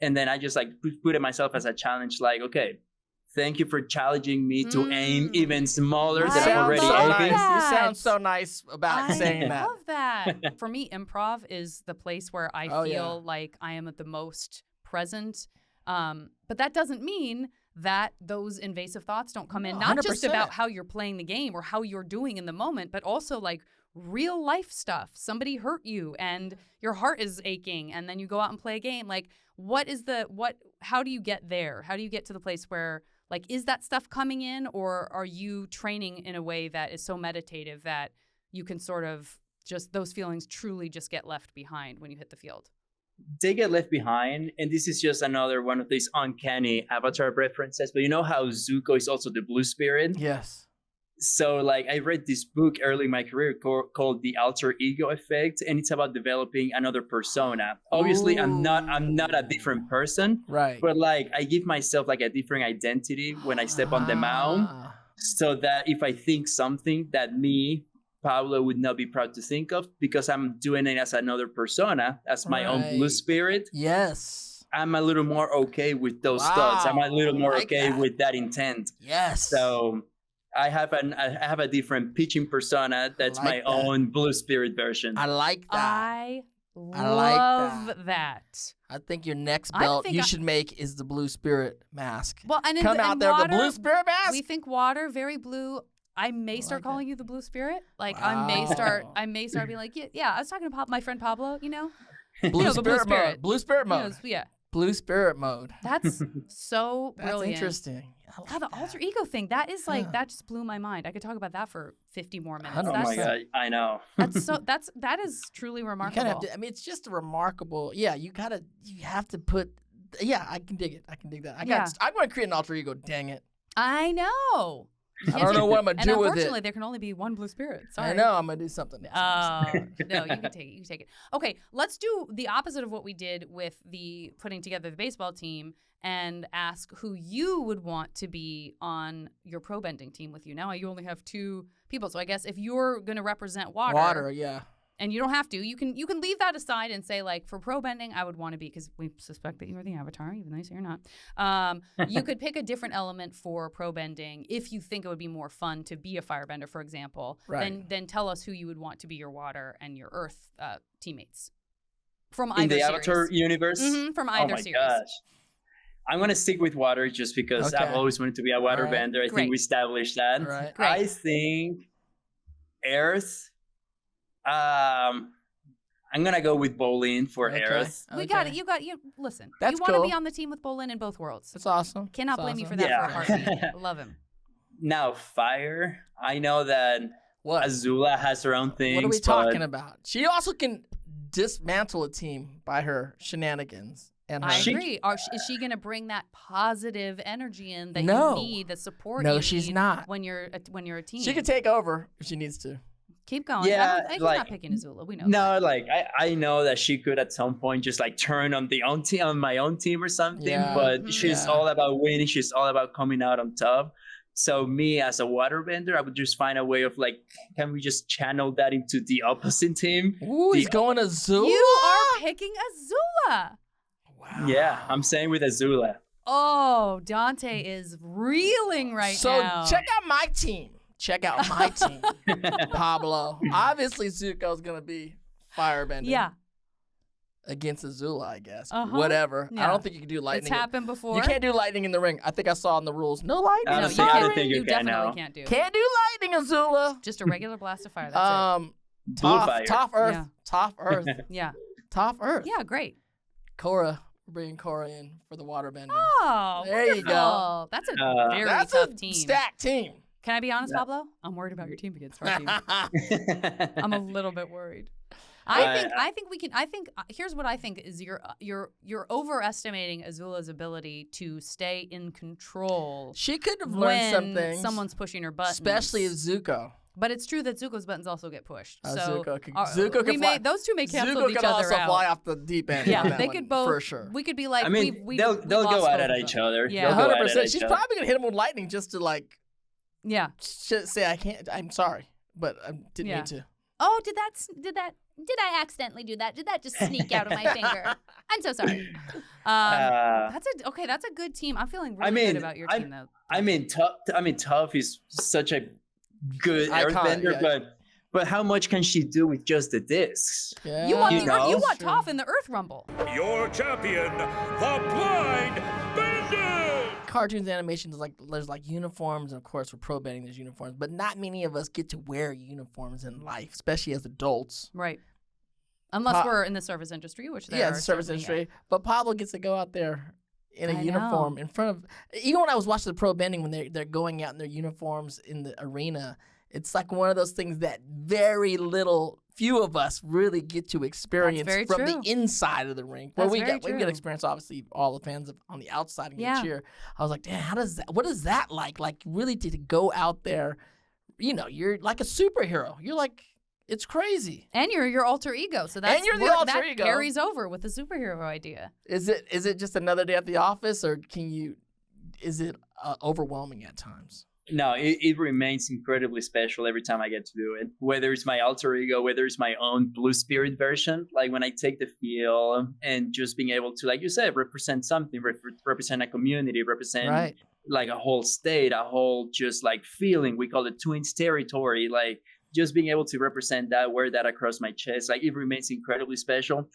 And then I just like put it myself as a challenge. Like, okay, thank you for challenging me to aim even smaller than I'm already aiming. You sound so nice about saying that. I love that. For me, improv is the place where I feel like I am at the most present. But that doesn't mean that those invasive thoughts don't come in. Not 100%. Just about how you're playing the game or how you're doing in the moment, but also like real life stuff. Somebody hurt you and your heart is aching and then you go out and play a game. Like how do you get there? How do you get to the place where like, is that stuff coming in, or are you training in a way that is so meditative that you can sort of just, those feelings truly just get left behind when you hit the field? They get left behind, and this is just another one of these uncanny Avatar references, but you know how Zuko is also the blue spirit? Yes. So like I read this book early in my career called The Alter Ego Effect, and it's about developing another persona. Obviously, I'm not a different person, right? But like I give myself like a different identity when I step on the mound, so that if I think something that me, Pablo, would not be proud to think of, because I'm doing it as another persona, as my own blue spirit. Yes. I'm a little more okay with those thoughts. I'm a little more okay with that intent. Yes. So I have a different pitching persona that's my own blue spirit version. I like that. I love that. I think your next belt you should make is the blue spirit mask. Well, and come out there, the blue spirit mask. We think water, very blue. I may start calling you the blue spirit. Like I may start being like, yeah. I was talking to my friend Pablo. You know, blue spirit mode. Blue spirit mode. Yeah. Blue spirit mode. That's so brilliant. That's interesting. God, the alter ego thing, that is like, that just blew my mind. I could talk about that for 50 more minutes. Oh my God, I know. That is truly remarkable. It's just a remarkable, you have to put, I can dig it. I can dig that. I'm going to create an alter ego, dang it. I know. I don't know what I'm going to do with it. Unfortunately, there can only be one blue spirit. Sorry. I know. I'm going to do something. No, you can take it. You can take it. Okay, let's do the opposite of what we did with the putting together the baseball team and ask who you would want to be on your pro bending team with you. Now you only have 2 people. So I guess if you're going to represent water. And you don't have to. You can leave that aside and say, like, for pro bending, I would want to be, because we suspect that you are the Avatar, even though you say you're not. You could pick a different element for pro bending if you think it would be more fun to be a firebender, for example. Right. Then tell us who you would want to be your water and your earth teammates from either in the series. Avatar universe. From either series. Oh my gosh. I'm going to stick with water just because I've always wanted to be a waterbender. I think we established that. Right. I think Earth, I'm gonna go with Bolin for Earth. We got it. You listen. That's you want to cool. be on the team with Bolin in both worlds. That's awesome. Cannot That's blame you awesome. for that Yeah. for a heartbeat. Love him. Now, Fire. I know that What? Azula has her own things. What are we but talking about? She also can dismantle a team by her shenanigans. And her I agree. Is she going to bring that positive energy in that No. you need, the support No, you she's need not. when you're a team? She could take over if she needs to. Keep going. Yeah, I'm like- not picking Azula. We know. No, like I know that she could at some point just like turn on my own team or something. Yeah. But she's Yeah. all about winning. She's all about coming out on top. So me as a waterbender, I would just find a way of like, can we just channel that into the opposite team? Ooh, he's going Azula. You are picking Azula. Wow. Yeah, I'm saying with Azula. Oh, Dante is reeling right So now. check out my team. Check out my team. Pablo. Obviously, Zuko's going to be firebending. Yeah, Against Azula, I guess. Uh-huh. Whatever. I Yeah. don't think you can do lightning. it's happened before. You can't do lightning in the ring. I think I saw in the rules. No lightning. I No, don't you think- I can't. don't think you can definitely now. can't do. Can't do lightning, Azula. Just a regular blast of fire. That's Bullfire. Top Earth. Yeah. Top Earth. it. Yeah. Top Earth. Yeah. Great. Korra. We're bringing Korra in for the waterbending. Oh, There you go. wonderful. That's a very That's tough a team. stacked team. Can I be honest, Pablo? I'm worried about your team against our team. I'm a little bit worried. I think we can. Here's what I think is you're overestimating Azula's ability to stay in control She could have when learned something. some's pushing her buttons. Especially if Zuko. But it's true that Zuko's buttons also get pushed. So Zuko can fly. those two may cancel Zuko each could other also out. fly off the deep end. on Yeah, that they one, could both. for sure. We could be like, I mean, we they'll lost go both at of each them. other. Yeah. They'll go at 100%. each She's other. probably gonna hit him with lightning just to like Yeah. say I can't. I'm sorry, but I didn't Yeah. need to. Oh, did I accidentally do that? Did that just sneak out of my finger? I'm so sorry. That's a good team. I'm feeling really good about your team though. I mean, Tough is such a good Iconic, Airbender, yeah. but how much can she do with just the discs? Yeah. You want You know? you want True. Toph in the Earth Rumble. Your champion, the Blind Bandit! Cartoons, animations, there's like uniforms, and of course for pro betting there's uniforms, but not many of us get to wear uniforms in life, especially as adults. Right. Unless we're in the service industry, which there Yeah, are it's the service certainly, industry. But Pablo gets to go out there in a I uniform know. in front of. Even when I was watching the pro bending, when they're going out in their uniforms in the arena, it's like one of those things that few of us really get to experience very from true. the inside of the ring. Where That's we very get true. experience, obviously, all the fans on the outside and Yeah. cheer. I was like, damn, what is that like? Like, really to go out there, you're like a superhero. You're like, it's crazy. And you're your alter ego, so that's you're the where alter that ego. carries over with the superhero idea. Is it just another day at the office, or is it overwhelming at times? No, it remains incredibly special every time I get to do it. Whether it's my alter ego, whether it's my own Blue Spirit version, like when I take the field and just being able to, like you said, represent something, represent a community, represent Right. like a whole state, a whole just like feeling. We call it Twins territory. Like just being able to represent that, wear that across my chest, like it remains incredibly special.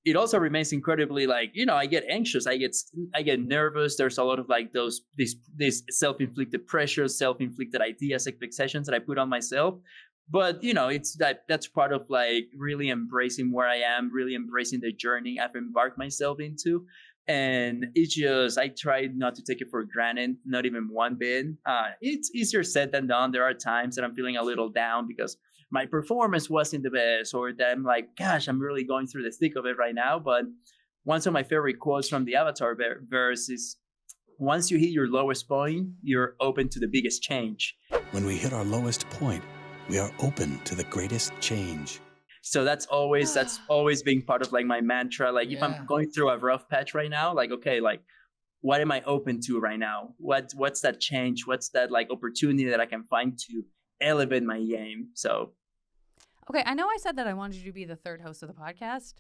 It also remains incredibly like, I get anxious, I get nervous. There's a lot of like these self-inflicted pressures, self-inflicted ideas, expectations that I put on myself. But it's that's part of like really embracing where I am, really embracing the journey I've embarked myself into. And it's just, I try not to take it for granted, not even one bit. It's easier said than done. There are times that I'm feeling a little down because my performance wasn't the best, or that I'm like, gosh, I'm really going through the thick of it right now. But one of my favorite quotes from the Avatarverse is, once you hit your lowest point, you're open to the biggest change. When we hit our lowest point, we are open to the greatest change. So that's always being part of like my mantra. Like if I'm going through a rough patch right now, like, okay, like what am I open to right now? What's that change? What's that like opportunity that I can find to elevate my game? So. Okay, I know I said that I wanted you to be the third host of the podcast.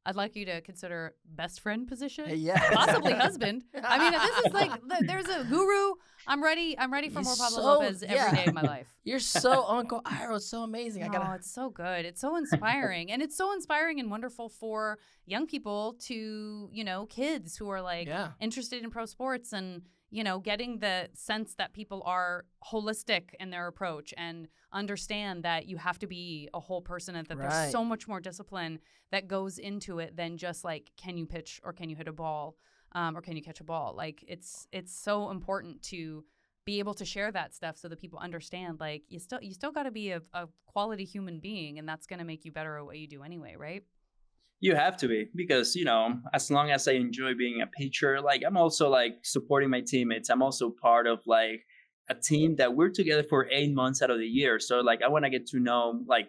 I'd like you to consider best friend position, possibly husband. I mean, this is like there's a guru. I'm ready for more Pablo Lopez every day of my life. You're so Uncle Iroh. It's so amazing. It's so good. It's so inspiring, and it's so inspiring and wonderful for young people to kids who are like interested in pro sports and getting the sense that people are holistic in their approach and understand that you have to be a whole person and that there's so much more discipline that goes into it than just like, can you pitch or can you hit a ball or can you catch a ball? Like it's so important to be able to share that stuff so that people understand like you still got to be a quality human being, and that's going to make you better at what you do anyway, right? You have to be, because as long as I enjoy being a pitcher, like I'm also like supporting my teammates. I'm also part of like a team that we're together for 8 months out of the year. So like I want to get to know like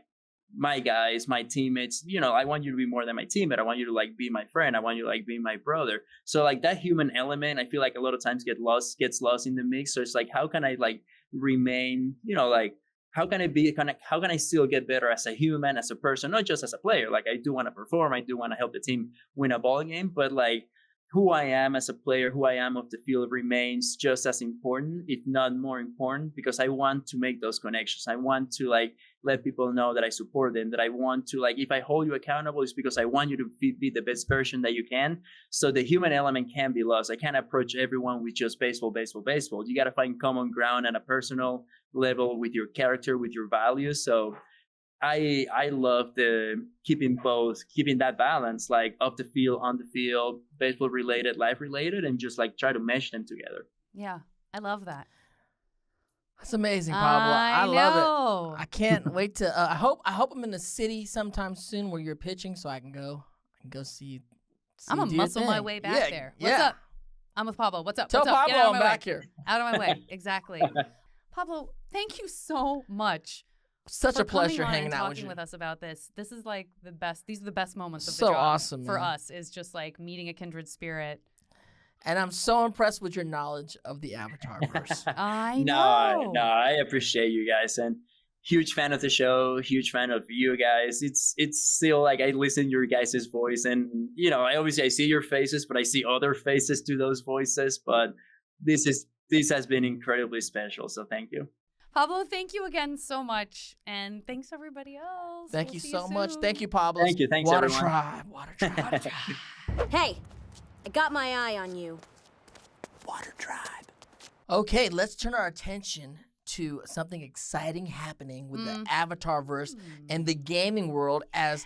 my guys, my teammates. I want you to be more than my teammate. I want you to like be my friend. I want you to like be my brother. So like that human element, I feel like a lot of times gets lost in the mix. So it's like, how can I like remain, like how can I still get better as a human, as a person, not just as a player? Like I do want to perform, I do want to help the team win a ball game, but like who I am as a player, who I am off the field remains just as important, if not more important, because I want to make those connections. I want to like let people know that I support them, that I want to like, if I hold you accountable, it's because I want you to be the best version that you can. So the human element can't be lost. I can't approach everyone with just baseball. You got to find common ground at a personal level with your character, with your values. So I love keeping that balance, like off the field, on the field, baseball related, life related, and just like try to mesh them together. Yeah, I love that. That's amazing, Pablo. I love it. I can't wait to. I hope I'm in the city sometime soon where you're pitching, so I can go see. I'm gonna muscle my way back there. What's up? I'm with Pablo. What's up? Tell Pablo I'm back here. Out of my way. Exactly. Pablo, thank you so much. Such a pleasure hanging out with you. Talking with us about this. This is like the best. These are the best moments of the so job awesome for man. us. Is just like meeting a kindred spirit. And I'm so impressed with your knowledge of the Avatarverse. I know. No, I appreciate you guys, and huge fan of the show. Huge fan of you guys. It's still like I listen to your guys' voice, and I see your faces, but I see other faces to those voices. But this has been incredibly special. So thank you. Pablo, thank you again so much. And thanks everybody else. Thank you so much. Thank you, Pablo. Thank you. Thanks, Water everyone. Tribe. Water Tribe. Hey, I got my eye on you. Water Tribe. Okay, let's turn our attention to something exciting happening with the Avatarverse and the gaming world as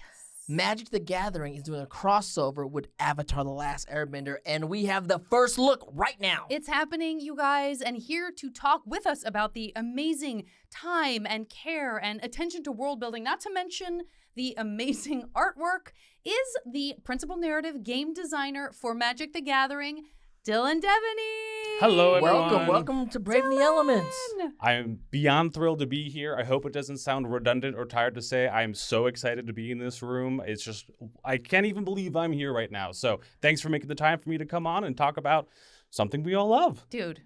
Magic the Gathering is doing a crossover with Avatar The Last Airbender, and we have the first look right now. It's happening, you guys, and here to talk with us about the amazing time and care and attention to world building, not to mention the amazing artwork, is the principal narrative game designer for Magic the Gathering, Dillon Deveney. Hello, everyone. Welcome to Braving the Elements. I am beyond thrilled to be here. I hope it doesn't sound redundant or tired to say. I am so excited to be in this room. It's just, I can't even believe I'm here right now. So thanks for making the time for me to come on and talk about something we all love. Dude.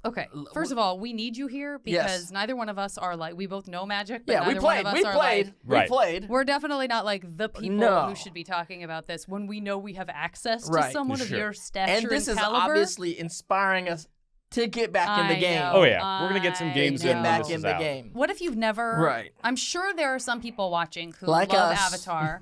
Okay, first of all, we need you here because neither one of us are like, we both know Magic, but neither one of us are like, we played. We're definitely not like the people who should be talking about this when we know we have access to someone of your stature and this is caliber. Obviously inspiring us to get back in the game. Oh yeah, we're gonna get some games in. Get back in the game. What if you've never? Right. I'm sure there are some people watching who like love us. Avatar,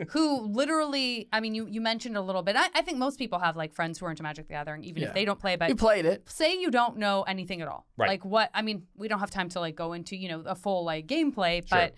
who literally. I mean, you mentioned a little bit. I think most people have like friends who are into Magic the Gathering, even if they don't play. But you played it. Say you don't know anything at all. Right. Like what? I mean, we don't have time to like go into a full like gameplay. But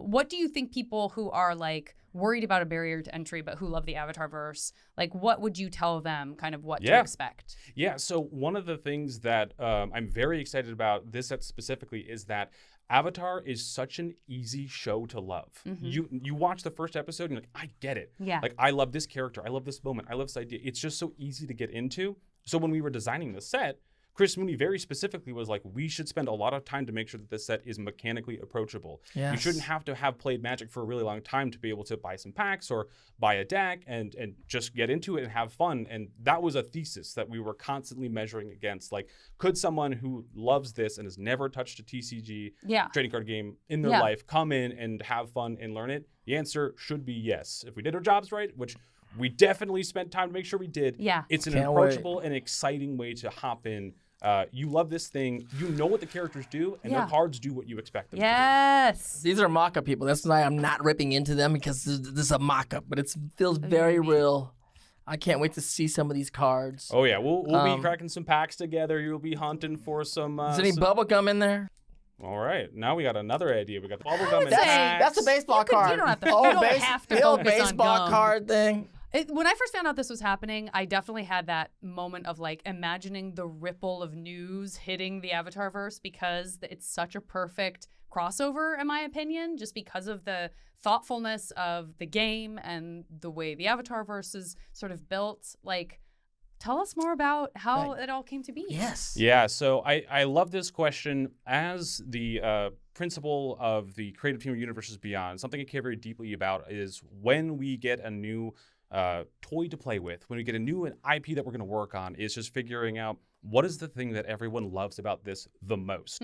what do you think people who are like worried about a barrier to entry, but who love the Avatarverse, like what would you tell them kind of what to expect? Yeah, so one of the things that I'm very excited about this set specifically is that Avatar is such an easy show to love. You watch the first episode and you're like, I get it. Yeah. Like, I love this character. I love this moment. I love this idea. It's just so easy to get into. So when we were designing the set, Chris Mooney very specifically was like, we should spend a lot of time to make sure that this set is mechanically approachable. Yes. You shouldn't have to have played Magic for a really long time to be able to buy some packs or buy a deck and just get into it and have fun. And that was a thesis that we were constantly measuring against. Like, could someone who loves this and has never touched a TCG trading card game in their life come in and have fun and learn it? The answer should be yes. If we did our jobs right, which we definitely spent time to make sure we did. Yeah. It's an approachable and exciting way to hop in. You love this thing. You know what the characters do, and their cards do what you expect them to do. Yes. These are mock-up people. That's why I'm not ripping into them because this is a mock-up, but it feels very real. I can't wait to see some of these cards. Oh yeah, we'll be cracking some packs together. You'll be hunting for some. Is there any bubble gum in there? All right, now we got another idea. We got the bubble gum and That's a baseball card. You don't have to. You don't have to focus baseball on gum. card thing. When I first found out this was happening, I definitely had that moment of like imagining the ripple of news hitting the Avatarverse because it's such a perfect crossover, in my opinion, just because of the thoughtfulness of the game and the way the Avatarverse is sort of built. Like, tell us more about how it all came to be. Yes. Yeah, so I love this question. As the principal of the creative team of Universes Beyond, something I care very deeply about is when we get a new toy to play with, when we get a new IP that we're going to work on, is just figuring out what is the thing that everyone loves about this the most.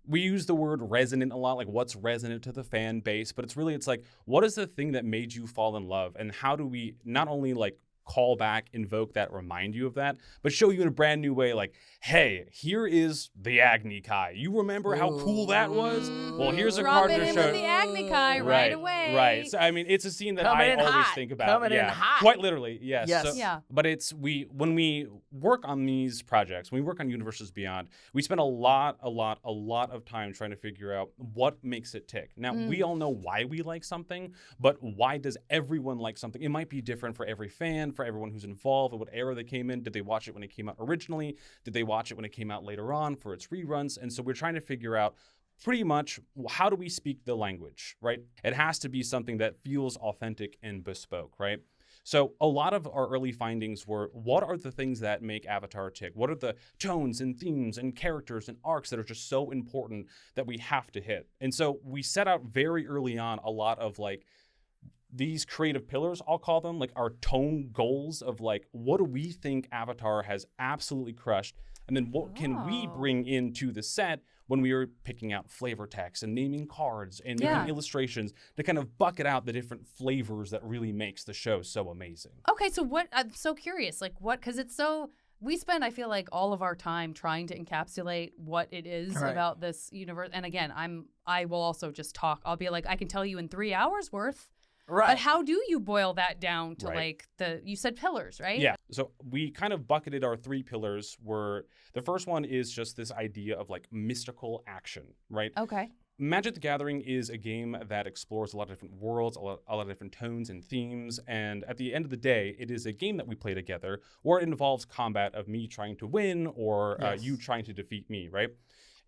We use the word resonant a lot, like what's resonant to the fan base, but it's like, what is the thing that made you fall in love, and how do we not only like call back, invoke that, remind you of that, but show you in a brand new way, like, hey, here is the Agni Kai. You remember how cool that was? Well, here's a card to show. The Agni Kai right away. Right. So I mean, it's a scene that I always think about. Coming in hot. Quite literally, yes. Yes. So, but when we work on these projects, when we work on Universes Beyond, we spend a lot of time trying to figure out what makes it tick. Now, we all know why we like something, but why does everyone like something? It might be different for every fan, for everyone who's involved, and what era they came in. Did they watch it when it came out originally? Did they watch it when it came out later on for its reruns? And so we're trying to figure out pretty much how do we speak the language, right? It has to be something that feels authentic and bespoke, right? So a lot of our early findings were, what are the things that make Avatar tick? What are the tones and themes and characters and arcs that are just so important that we have to hit? And so we set out very early on a lot of like these creative pillars, I'll call them, like our tone goals of like, what do we think Avatar has absolutely crushed? And then what can we bring into the set when we were picking out flavor text and naming cards and making illustrations to kind of bucket out the different flavors that really makes the show so amazing. Okay, so what, I'm so curious, like what, because it's so, we spend, I feel like, all of our time trying to encapsulate what it is about this universe. And again, I will also just talk. I'll be like, I can tell you in 3 hours worth. Right. But how do you boil that down to like you said pillars, right? Yeah. So we kind of bucketed our 3 pillars where the first one is just this idea of like mystical action, right? Okay. Magic the Gathering is a game that explores a lot of different worlds, a lot of different tones and themes. And at the end of the day, it is a game that we play together where it involves combat of me trying to win or you trying to defeat me, right?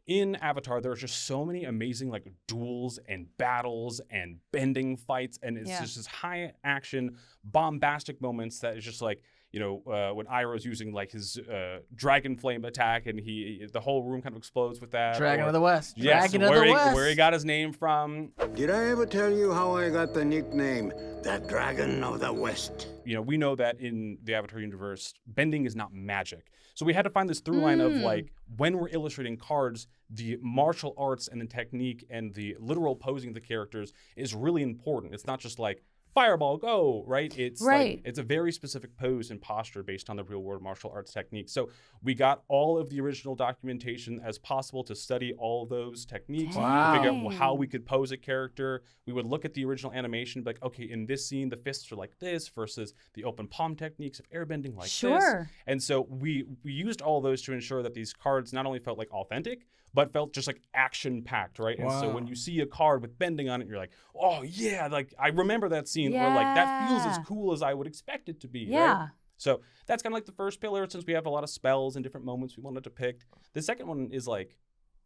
In Avatar, there are just so many amazing like duels and battles and bending fights, and it's just this high action, bombastic moments that is just like, you know, when Iroh's using like his dragon flame attack, and the whole room kind of explodes with that. Dragon of the West. Yes, Dragon of the West. Where he got his name from. Did I ever tell you how I got the nickname, the Dragon of the West? You know, we know that in the Avatar universe, bending is not magic. So we had to find this through line of like, when we're illustrating cards, the martial arts and the technique and the literal posing of the characters is really important. It's not just like, fireball, go, right? It's like, it's a very specific pose and posture based on the real world martial arts techniques. So we got all of the original documentation as possible to study all those techniques, to figure out how we could pose a character. We would look at the original animation, like, okay, in this scene, the fists are like this versus the open palm techniques of airbending like this. And so we used all those to ensure that these cards not only felt like authentic, but felt just like action-packed, right? And so when you see a card with bending on it, you're like, oh yeah, like I remember that scene where like that feels as cool as I would expect it to be, right? So that's kind of like the first pillar, since we have a lot of spells and different moments we wanted to pick. The second one is like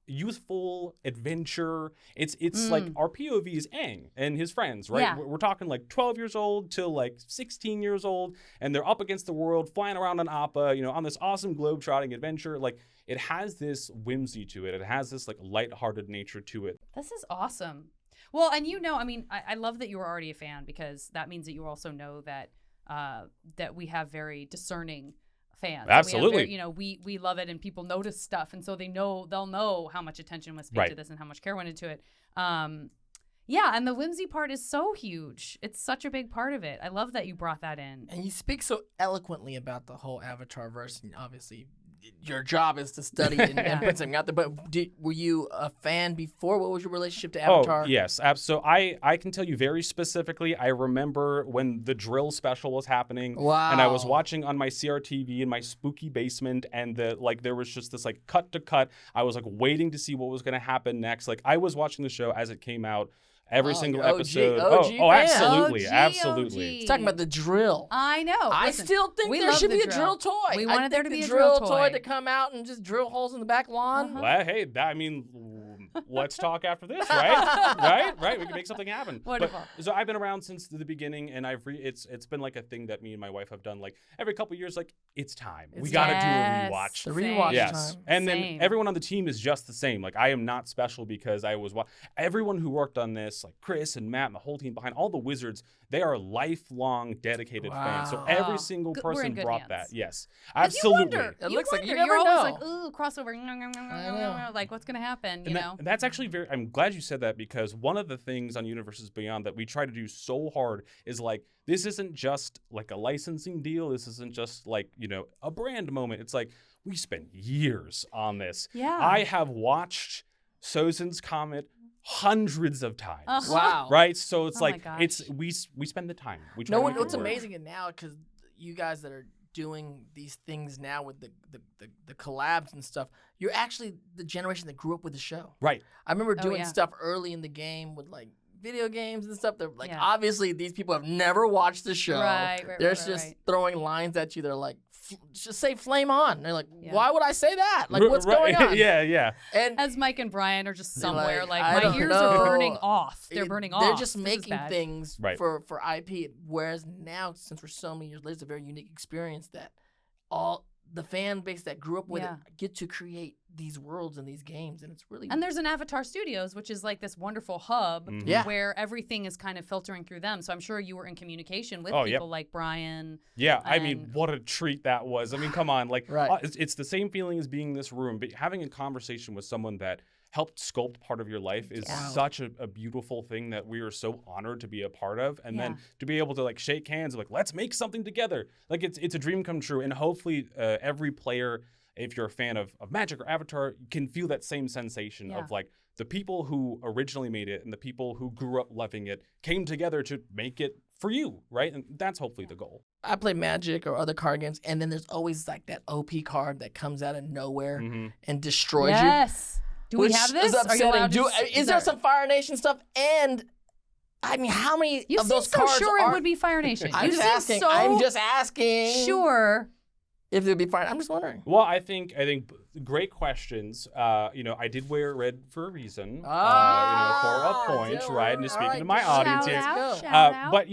youthful adventure. It's like our POV is Aang and his friends, right? We're talking like 12 years old till like 16 years old, and they're up against the world, flying around on Appa, you know, on this awesome globe-trotting adventure. Like, it has this whimsy to it. It has this like lighthearted nature to it. This is awesome. Well, and you know, I mean, I love that you were already a fan, because that means that you also know that that we have very discerning fans. Absolutely. You know, we love it, and people notice stuff, and so they'll know how much attention was paid to this and how much care went into it. Yeah, and the whimsy part is so huge. It's such a big part of it. I love that you brought that in. And you speak so eloquently about the whole Avatarverse, and obviously your job is to study and put something out there. But were you a fan before? What was your relationship to Avatar? Oh, yes. So I can tell you very specifically, I remember when the drill special was happening. Wow. And I was watching on my CRTV in my spooky basement, and there was just this like cut to cut. I was like waiting to see what was going to happen next. Like I was watching the show as it came out. Every single episode. OG Absolutely. OG. Absolutely. He's talking about the drill. I know. I Listen, still think we there love should the be a drill toy. We I wanted there think to be the a drill toy toy to come out and just drill holes in the back lawn. Well, hey, let's talk after this, right? Right. We can make something happen. Wonderful. So I've been around since the beginning, and it's been like a thing that me and my wife have done like every couple of years. Like it's time. We got to do a rewatch. The rewatch yes. time. And then everyone on the team is just the same. Like I am not special because I was everyone who worked on this, like Chris and Matt and the whole team behind all the wizards, they are lifelong dedicated fans. So every single person brought that. Yes. Absolutely. It looks like you You're never always know. like, ooh, crossover. Like what's gonna happen? You know. That's actually I'm glad you said that, because one of the things on Universes Beyond that we try to do so hard is like, this isn't just like a licensing deal. This isn't just like, a brand moment. It's like we spent years on this. Yeah. I have watched Sozin's Comet hundreds of times. Wow. Right? So it's my gosh. we spend the time. We try No, to make it what's work. amazing is now, because you guys that are doing these things now with the collabs and stuff, you're actually the generation that grew up with the show. Right. I remember doing yeah. stuff early in the game with like video games and stuff. They're like, Yeah. obviously these people have never watched the show. Right, They're right, just right. throwing lines at you. They're like, just say flame on. They're like, Yeah. why would I say that? Like, what's going on? Yeah. And As Mike and Brian are just They're somewhere, like, like I my don't ears know. are burning off. They're burning off. They're just This is making bad. things Right. for IP. Whereas now, since we're so many years later, it's a very unique experience that all the fan base that grew up with Yeah. it get to create these worlds and these games, and it's really And there's an Avatar Studios, which is like this wonderful hub Yeah. where everything is kind of filtering through them. So I'm sure you were in communication with Oh, people yep. like Brian. Yeah, I mean, And- what a treat that was. I mean, come on, like, Right. it's the same feeling as being in this room, but having a conversation with someone that helped sculpt part of your life is such a beautiful thing that we are so honored to be a part of. And then to be able to like shake hands and like, let's make something together. Like it's a dream come true. And hopefully every player, if you're a fan of Magic or Avatar, can feel that same sensation of like the people who originally made it and the people who grew up loving it came together to make it for you, right? And that's hopefully the goal. I play Magic or other card games, and then there's always like that OP card that comes out of nowhere and destroys you. Yes. Do we have this? Is upsetting. Are you allowed to Is there some Fire Nation stuff? And I mean, how many You of seem those so cards sure are? it would be Fire Nation. I'm You just seem asking. so I'm just asking. sure. If it would be Fire. I'm just wondering. Well, I think great questions. I did wear red for a reason. For a point, right? And just speaking to my audience here. Shout out. But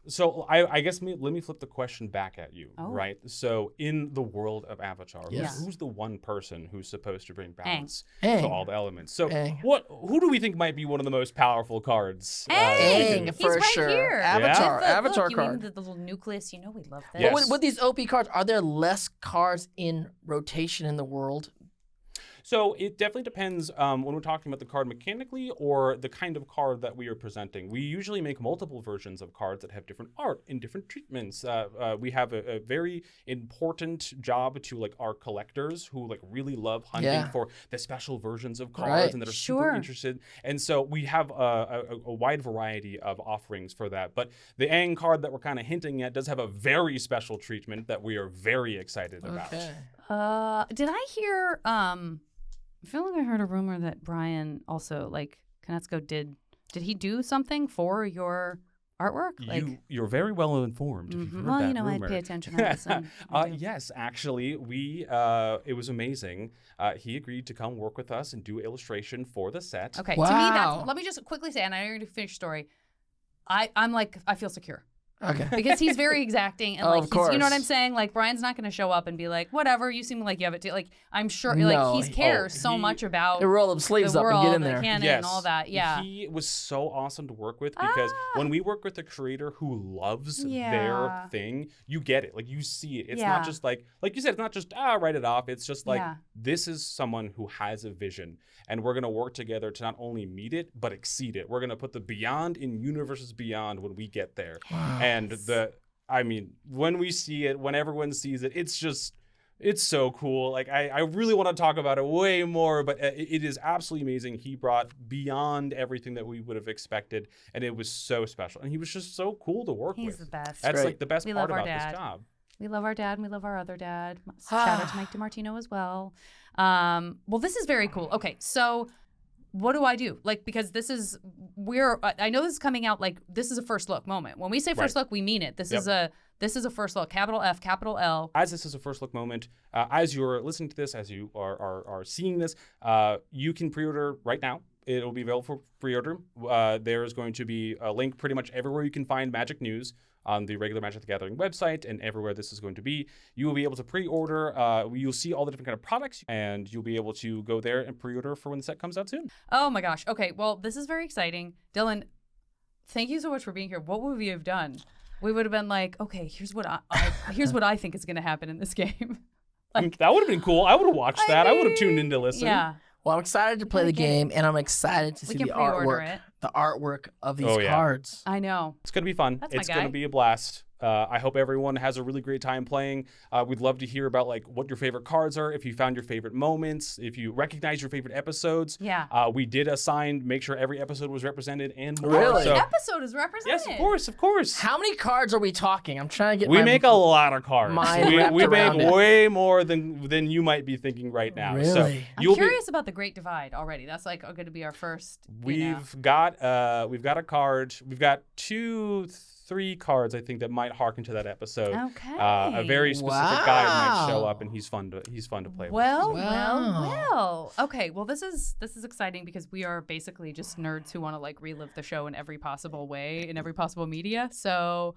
so I guess let me flip the question back at you, Oh. right? So in the world of Avatar, Yes. who's the one person who's supposed to bring balance Aang. to all the elements? So Aang. who do we think might be one of the most powerful cards? Aang. Aang, He's for right sure. here. Avatar. With the- Avatar look, card. You mean the little nucleus? You know we love this. Yes. But with these OP cards, are there less cards in rotation in the world? So it definitely depends when we're talking about the card mechanically or the kind of card that we are presenting. We usually make multiple versions of cards that have different art and different treatments. We have a very important job to like our collectors who like really love hunting for the special versions of cards and that are super interested. And so we have a wide variety of offerings for that. But the Aang card that we're kind of hinting at does have a very special treatment that we are very excited about. Did I hear? I feel like I heard a rumor that Brian also like Konetsko did he do something for your artwork? Like You're very well informed. If you've heard well, that you know, rumor. I pay attention. I listen. I do. Yes, actually, it was amazing. He agreed to come work with us and do illustration for the set. Okay, to me, that's. Let me just quickly say, and I already finished story. I'm like, I feel secure. Okay. Because he's very exacting and Oh, like of he's, you know what course. I'm saying? Like Brian's not going to show up and be like, whatever, you seem like you have it. Like I'm sure, No, like he cares so much about They roll up sleeves the up world, and get in the there. canon, and all that. Yeah. He was so awesome to work with because when we work with a creator who loves their thing, you get it. Like you see it. It's not just like you said, it's not just write it off. It's just like this is someone who has a vision, and we're gonna work together to not only meet it but exceed it. We're gonna put the beyond in Universes Beyond when we get there. And when we see it, when everyone sees it, it's It's so cool. Like I really want to talk about it way more, but it is absolutely amazing. He brought beyond everything that we would have expected, and it was so special. And he was just so cool to work with. He's the best. That's like the best We part love our about dad. this job. We love our dad and we love our other dad. Shout out to Mike DiMartino as well. Well, this is very cool. Okay, so what do I do? Like, because I know this is coming out like this is a first look moment. When we say first look, we mean it. This is a first look, capital F, capital L. As this is a first look moment, as you're listening to this, as you are seeing this, you can pre-order right now. It'll be available for pre-order. There's going to be a link pretty much everywhere you can find Magic News on the regular Magic the Gathering website and everywhere this is going to be. You will be able to pre-order. You'll see all the different kind of products, and you'll be able to go there and pre-order for when the set comes out soon. Oh my gosh. Okay, well, this is very exciting. Dillon, thank you so much for being here. What would we have done? We would have been like, okay, here's what I think is going to happen in this game. Like, that would have been cool. I would have watched that. I would have tuned in to listen. Yeah. Well, I'm excited to play the game, and I'm excited to see the artwork of these cards. I know. It's going to be fun. It's going to be a blast. I hope everyone has a really great time playing. We'd love to hear about like what your favorite cards are, if you found your favorite moments, if you recognize your favorite episodes. Yeah. We did make sure every episode was represented and more. Really? Every episode is represented. Yes, of course. How many cards are we talking? I'm trying to get. We make a lot of cards. We make it. way more than you might be thinking right now. Really? So I'm curious about the Great Divide already. That's like going to be our first. We've got a card. We've got 2-3 cards, I think, that might harken to that episode. Okay. A very specific guy might show up, and he's fun to play with. Well. Okay. Well, this is exciting because we are basically just nerds who want to like relive the show in every possible way, in every possible media. So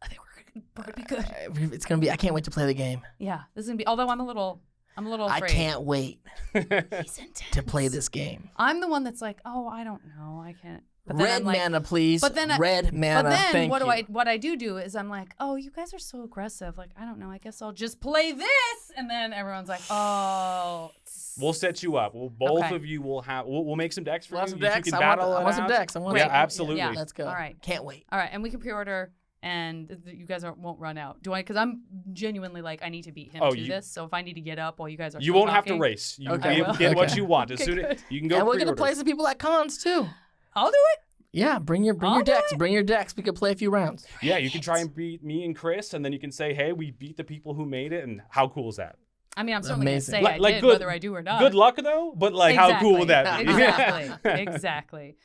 I think we're gonna be good. It's gonna be. I can't wait to play the game. Yeah, this is gonna be. Although I'm a little afraid. I can't wait to play this game. I'm the one that's like, oh, I don't know, I can't. But then red mana, please. But then red mana. But then thank what you. what I do is I'm like, oh, you guys are so aggressive. Like, I don't know. I guess I'll just play this, and then everyone's like, oh. We'll set you up. Both of you will have. We'll make some decks for you. Some decks. You can battle I want some decks. Absolutely. Yeah. Let's go. All right. Can't wait. All right, and we can pre-order, and you guys won't run out. Do I? Because I'm genuinely like, I need to beat him to this. So if I need to get up while you guys are, you won't have to race. You get what you want. As soon as you can go. And we're gonna play some people at cons too. I'll do it. Yeah, bring your decks. Bring your decks. We could play a few rounds. Yeah, you can try and beat me and Chris, and then you can say, "Hey, we beat the people who made it." And how cool is that? I mean, I'm certainly gonna say I did, good, whether I do or not. Good luck though, but like, how cool would that be? Exactly.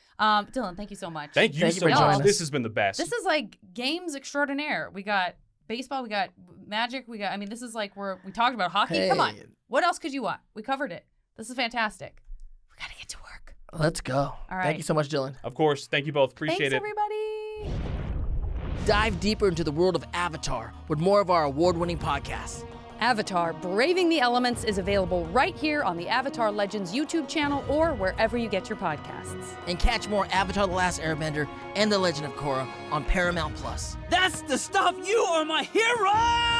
Dillon, thank you so much. Thank you so much. This has been the best. This is like games extraordinaire. We got baseball. We got Magic. I mean, this is like we talked about hockey. Hey. Come on. What else could you want? We covered it. This is fantastic. We gotta get to work. Let's go. All right. Thank you so much, Dillon. Of course. Thank you both. Appreciate Thanks, it. everybody. Dive deeper into the world of Avatar with more of our award-winning podcasts. Avatar: Braving the Elements is available right here on the Avatar Legends YouTube channel or wherever you get your podcasts. And catch more Avatar: The Last Airbender and The Legend of Korra on Paramount+. That's the stuff! You are my hero!